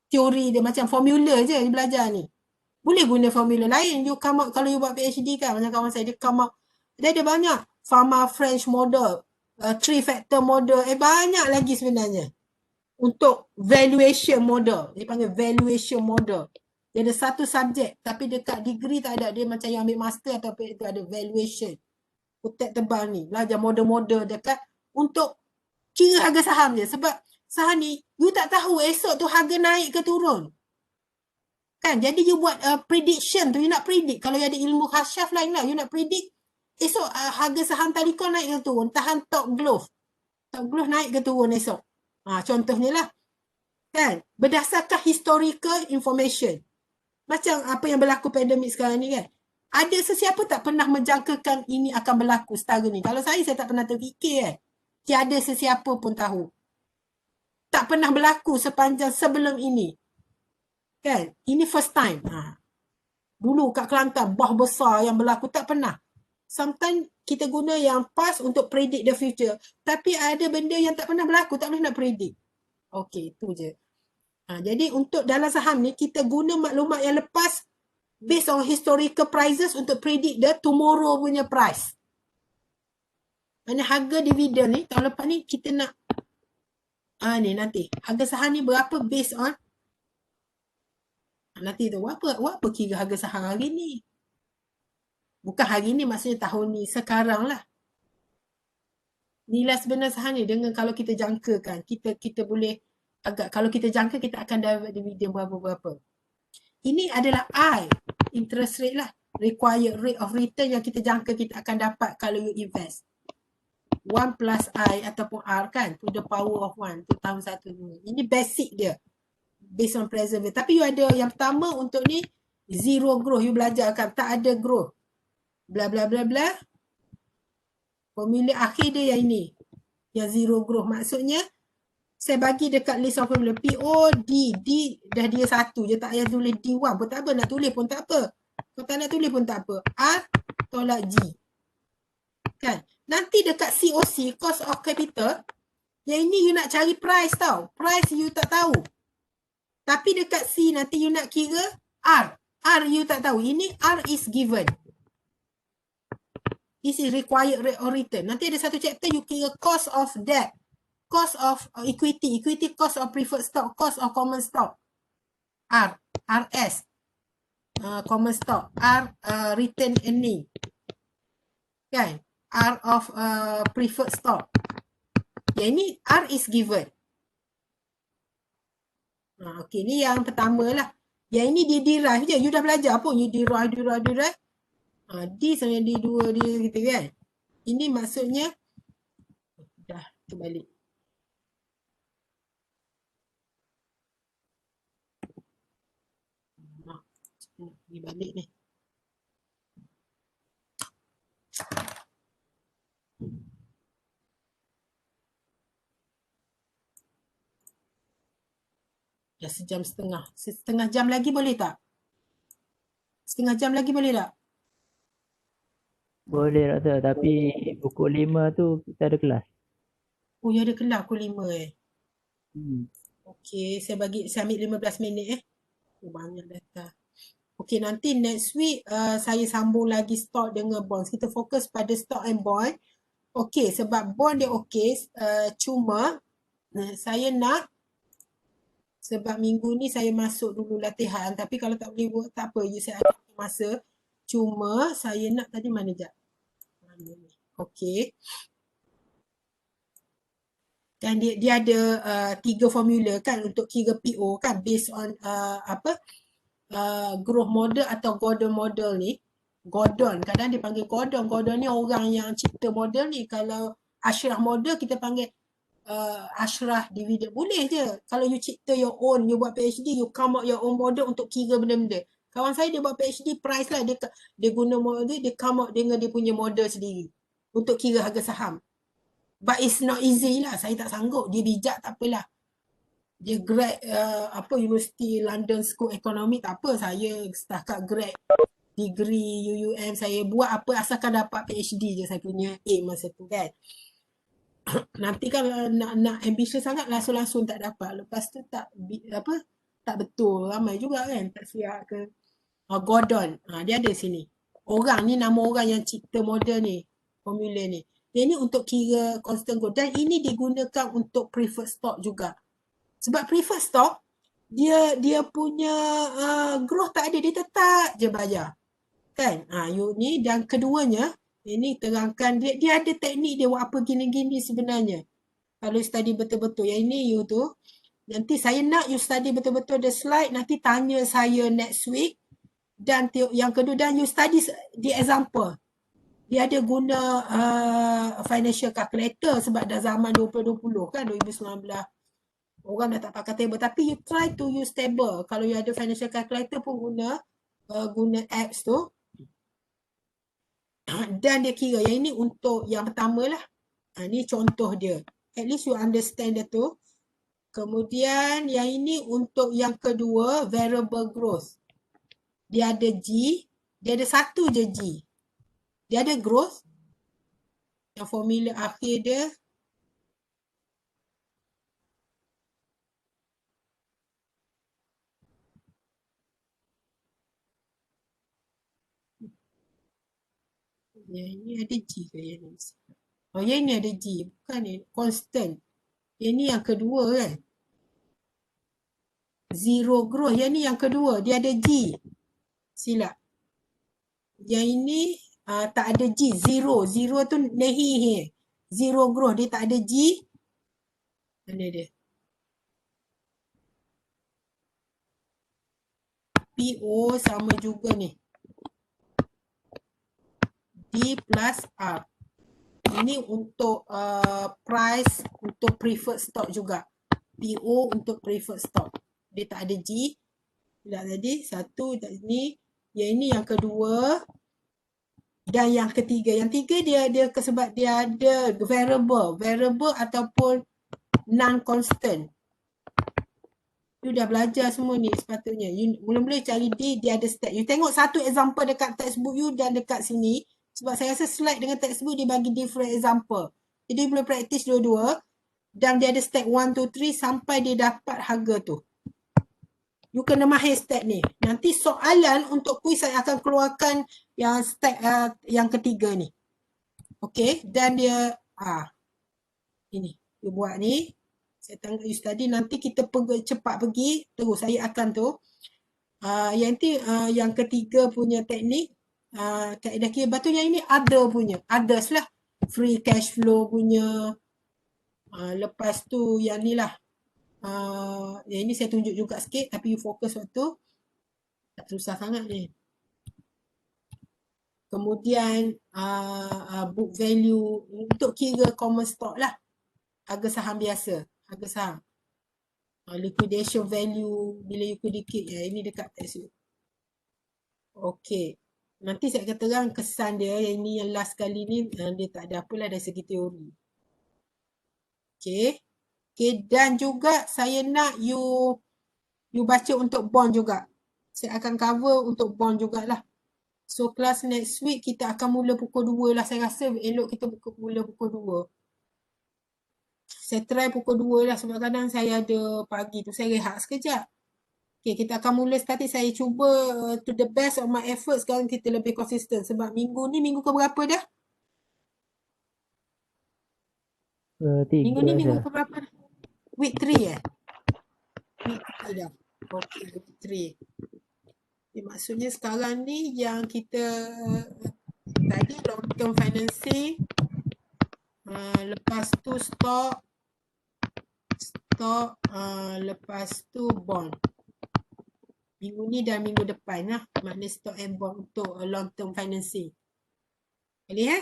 Teori dia macam formula je you belajar ni. Boleh guna formula lain. You come out, kalau you buat PhD kan, macam kawan saya, dia come out, dia ada banyak Pharma French model, 3 factor model, banyak lagi sebenarnya. Untuk valuation model, dia panggil valuation model. Dia ada satu subjek, tapi dekat degree tak ada. Dia macam yang ambil master atau itu ada valuation. Kutek tebal ni, belajar model-model dekat untuk kira harga saham je. Sebab saham ni, you tak tahu esok tu harga naik ke turun. Kan? Jadi you buat prediction tu, you nak predict. Kalau you ada ilmu khasyaf lain lah, you nak predict esok harga saham Telecom naik ke turun. Tahan Top Glove. Top Glove naik ke turun esok. Contohnya lah. Kan? Berdasarkan historical information. Macam apa yang berlaku pandemik sekarang ni kan. Ada sesiapa tak pernah menjangkakan ini akan berlaku setara ni. Kalau saya tak pernah terfikir kan. Tiada sesiapa pun tahu. Tak pernah berlaku sepanjang sebelum ini. Kan? Ini first time. Dulu kat Kelantan, bah besar yang berlaku, tak pernah. Sometimes kita guna yang past untuk predict the future. Tapi ada benda yang tak pernah berlaku, tak boleh nak predict. Okey, itu je. Jadi untuk dalam saham ni, kita guna maklumat yang lepas based on historical prices untuk predict the tomorrow punya price. Maksudnya harga dividen ni, tahun lepas ni kita nak ni nanti. Harga saham ni berapa based on nanti tu, apa kira harga saham hari ni? Bukan hari ni, maksudnya tahun ni, sekarang lah. Nilai sebenar saham ni dengan kalau kita jangkakan, kita boleh agak, kalau kita jangka kita akan dapat dividen berapa-berapa. Ini adalah I, interest rate lah, required rate of return yang kita jangka kita akan dapat kalau you invest. 1 plus I ataupun R kan, to the power of 1, tu tahun 1. Ini basic dia. Based on present value. Tapi you ada yang pertama untuk ni zero growth, you belajar kan, tak ada growth. Bla bla bla bla. Formula akhir dia yang ini. Yang zero growth. Maksudnya saya bagi dekat list of formula PO, D dah dia satu je, tak payah tulis D1 pun tak apa, nak tulis pun tak apa. Kalau tak nak tulis pun tak apa. R tolak G. Kan? Nanti dekat COC, cost of capital, yang ini you nak cari price tau. Price you tak tahu. Tapi dekat C nanti you nak kira R. R you tak tahu. Ini R is given. This is required rate of return. Nanti ada satu chapter you kira cost of debt. Cost of equity. Equity cost of preferred stock. Cost of common stock. R. RS. Common stock. R. Return earning. Kan? R of preferred stock. Yang ini R is given. Okey, ni yang pertama lah. Yang ini dia derive je. You dah belajar pun. You derive. D sama D2 dia gitu kan. Ini maksudnya dah terbalik. Ni balik ni. Dah sejam setengah. Setengah jam lagi boleh tak? Setengah jam lagi boleh tak? Boleh doktor, tapi pukul 5 tu kita ada kelas. Oh, ya ada kelas pukul 5 Okey, saya ambil 15 minit Oh, banyak data. Okey, nanti next week saya sambung lagi stock dengan bonds. Kita fokus pada stock and bond. Okey, sebab bond dia okey, cuma saya nak, sebab minggu ni saya masuk dulu latihan, tapi kalau tak boleh buat tak apa, saya ada masa. Cuma saya nak tadi mana jap? Okey. Dan dia ada 3 formula kan untuk kira PO kan, based on growth model atau Gordon model ni. Gordon, kadang dia panggil Gordon. Gordon ni orang yang cipta model ni. Kalau Ashraf model kita panggil Ashraf dividend. Boleh je. Kalau you cipta your own, you buat PhD, you come out your own model untuk kira benda-benda. Kawan saya dia buat PhD price lah. Dia guna model, dia come out dengan dia punya model sendiri. Untuk kira harga saham. But it's not easy lah. Saya tak sanggup. Dia bijak tak apalah. Dia grad University London School Economics tak apa. Saya setakat grad degree UUM saya buat apa asalkan dapat PhD je saya punya aim masa tu kan. Nanti kalau nak ambitious sangat langsung tak dapat. Lepas tu tak betul. Ramai juga kan tak siap ke. Gordon. Dia ada sini. Orang ni nama orang yang cipta model ni. Formula ni. Dia ni untuk kira constant growth. Dan ini digunakan untuk preferred stock juga. Sebab preferred stock, dia punya growth tak ada. Dia tetap je bayar. Kan? You ni. Dan keduanya, ini terangkan dia ada teknik dia buat apa gini-gini sebenarnya. Kalau study betul-betul. Yang ini you tu. Nanti saya nak you study betul-betul the slide. Nanti tanya saya next week. Dan yang kedua, dan you study the example. Dia ada guna financial calculator sebab dah zaman 2020 kan, 2019. Orang dah tak pakai table. Tapi you try to use table. Kalau you ada financial calculator pun guna apps tu. Dan dia kira yang ini untuk yang pertama lah. Ni contoh dia. At least you understand dia tu. Kemudian yang ini untuk yang kedua, variable growth. Dia ada G. Dia ada satu je G. Dia ada growth. Yang formula akhir dia. Yang ini ada G ke yang ni? Yang ini ada G. Bukan ni. Constant. Yang ni yang kedua kan. Zero growth. Yang ni yang kedua. Dia ada G. Silap. Yang ini tak ada G. Zero. Zero tu nehi. Zero growth. Dia tak ada G. Mana dia? PO sama juga ni. D plus R. Ini untuk price untuk preferred stock juga. PO untuk preferred stock. Dia tak ada G. Tidak tadi. Satu ni. Yang ini yang kedua. Dan yang ketiga. Yang tiga dia sebab dia ada variable. Variable ataupun non-constant. You dah belajar semua ni sepatutnya. You mula-mula cari dia ada stat. You tengok satu example dekat textbook you dan dekat sini. Sebab saya rasa slide dengan textbook dia bagi different example. Jadi you boleh practice dua-dua. Dan dia ada stat 1, 2, 3 sampai dia dapat harga tu. You kena mahir stat ni. Nanti soalan untuk kuis saya akan keluarkan yang stat yang ketiga ni. Okay. Dan dia ini. You buat ni. Saya tengok you study. Nanti kita cepat pergi. Terus saya akan tu. Yang ketiga punya teknik. Kaedah kira. Lepas tu yang ini other punya. Others lah. Free cash flow punya. Lepas tu yang ni lah. Yang ini saya tunjuk juga sikit. Tapi you fokus waktu. Tak susah sangat ni. Kemudian book value. Untuk kira common stock lah. Harga saham biasa. Harga saham. Liquidation value. Bila you dikit. Ini dekat test you. Okay. Nanti saya akan terang kesan dia. Yang ini yang last kali ni. Dia tak ada apalah dari segi teori. Okay. Okay. Dan juga saya nak you baca untuk bond juga. Saya akan cover untuk bond jugalah. So kelas next week kita akan mula pukul 2 lah. Saya rasa elok kita mula pukul 2. Saya try pukul 2 lah sebab kadang saya ada pagi tu. Saya rehat sekejap. Okay, kita akan mula starting. Saya cuba to the best of my efforts. Sekarang kita lebih konsisten. Sebab minggu ni minggu ke berapa dah? Minggu ni minggu ke berapa dah? Week 3 Week 3 dah. Okay, week 3. Maksudnya sekarang ni yang kita tadi long term financing. Lepas tu stock. Lepas tu bond. Minggu ni dan minggu depan lah. Maknanya stock and bond untuk long term financing. Boleh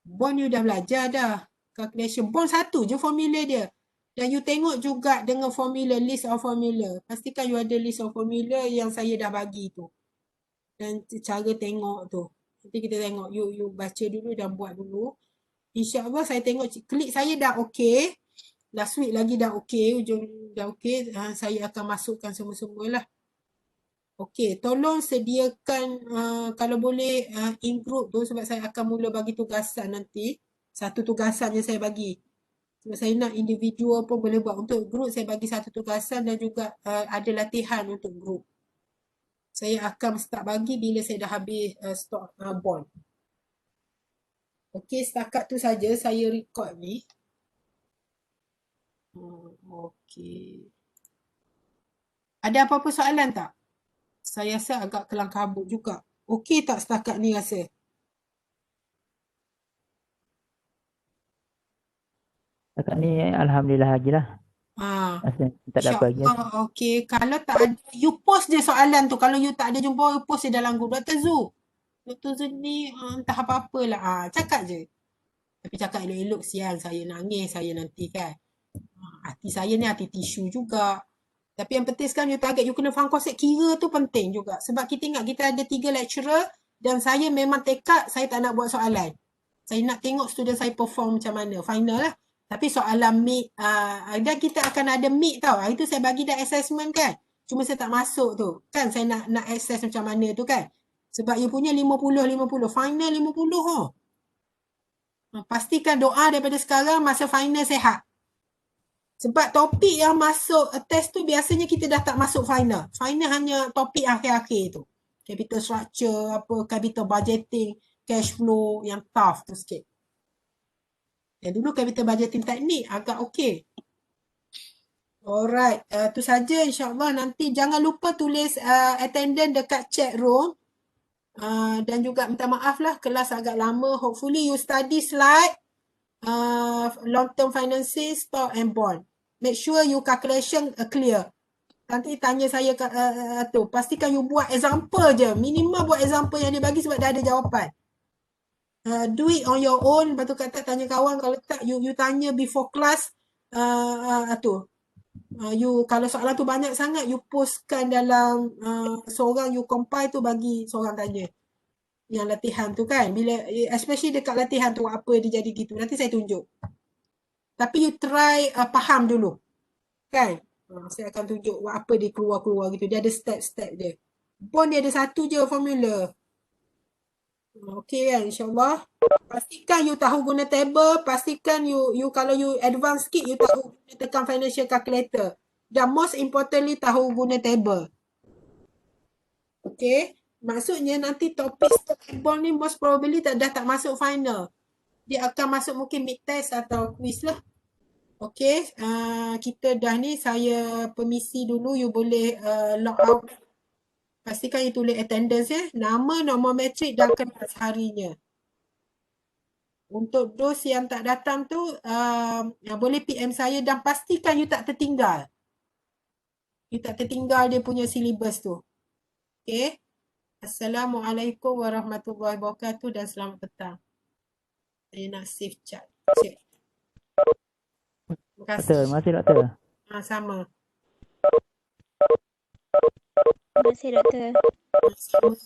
Bond you dah belajar dah. Calculation. Bond satu je formula dia. Dan you tengok juga dengan formula, list of formula. Pastikan you ada list of formula yang saya dah bagi tu. Dan cara tengok tu. Nanti kita tengok. You baca dulu dan buat dulu. InsyaAllah saya tengok klik saya dah okey. Last week lagi dah okey. Ujung dah okey. Saya akan masukkan semua-semua lah. Okey. Tolong sediakan kalau boleh in group tu sebab saya akan mula bagi tugasan nanti. Satu tugasan yang saya bagi. Sebab saya nak individual pun boleh buat. Untuk group saya bagi satu tugasan dan juga ada latihan untuk group. Saya akan start bagi bila saya dah habis stok bond. Okey, setakat tu saja saya record ni. Okey. Ada apa-apa soalan tak? Saya rasa agak kelang kabut juga. Okey tak setakat ni rasa? Setakat ni Alhamdulillah lagi lah. Rasa tak dapat lagi. InsyaAllah. Okey. Kalau tak ada, you post je soalan tu. Kalau you tak ada jumpa, you post je dalam grup. Dr. Zu ni entah apa-apalah. Cakap je. Tapi cakap elok-elok siang saya nangis saya nanti kan. Hati saya ni hati tisu juga. Tapi yang penting sekarang you target, you kena faham konsep kira tu penting juga. Sebab kita ingat kita ada 3 lecturer dan saya memang tekad saya tak nak buat soalan. Saya nak tengok student saya perform macam mana. Final lah. Tapi soalan meet, dan kita akan ada meet tau. Itu saya bagi dah assessment kan. Cuma saya tak masuk tu. Kan saya nak assess macam mana tu kan. Sebab you punya 50-50. Final 50 oh. Pastikan doa daripada sekarang masa final sihat. Sebab topik yang masuk test tu biasanya kita dah tak masuk final. Final hanya topik akhir-akhir tu. Capital structure, capital budgeting, cash flow yang tough tu sikit. Yang dulu capital budgeting teknik agak okey. Alright, tu saja insyaAllah. Nanti jangan lupa tulis attendance dekat chat room. Dan juga minta maaf lah kelas agak lama. Hopefully you study slide long term financing, stock and bond. Make sure you calculation clear. Nanti tanya saya tu. Pastikan you buat example je. Minimal buat example yang dia bagi sebab dah ada jawapan. Do it on your own. Lepas tu kata tanya kawan. Kalau tak you tanya before class. You kalau soalan tu banyak sangat you postkan dalam seorang you compile tu bagi seorang tanya. Yang latihan tu kan. Bila especially dekat latihan tu apa dia jadi gitu. Nanti saya tunjuk. Tapi you try faham dulu. Kan? Saya akan tunjuk apa dia keluar-keluar gitu. Dia ada step-step dia. Bond dia ada satu je formula. Okey kan insyaAllah. Pastikan you tahu guna table. Pastikan you kalau you advance sikit you tahu guna tekan financial calculator. Dan most importantly tahu guna table. Okey. Maksudnya nanti topik stock and bond ni most probably dah tak masuk final. Dia akan masuk mungkin mid test atau quiz lah. Okey, kita dah ni saya permisi dulu you boleh log out. Pastikan you tulis attendance ya. Nama, nombor matrik dan kelas harinya. Untuk dos yang tak datang tu boleh PM saya dan pastikan you tak tertinggal. You tak tertinggal dia punya syllabus tu. Okey. Assalamualaikum warahmatullahi wabarakatuh dan selamat petang. Saya nak save chat. Terima kasih. Terima kasih doktor. Sama. Terima kasih doktor. Sama.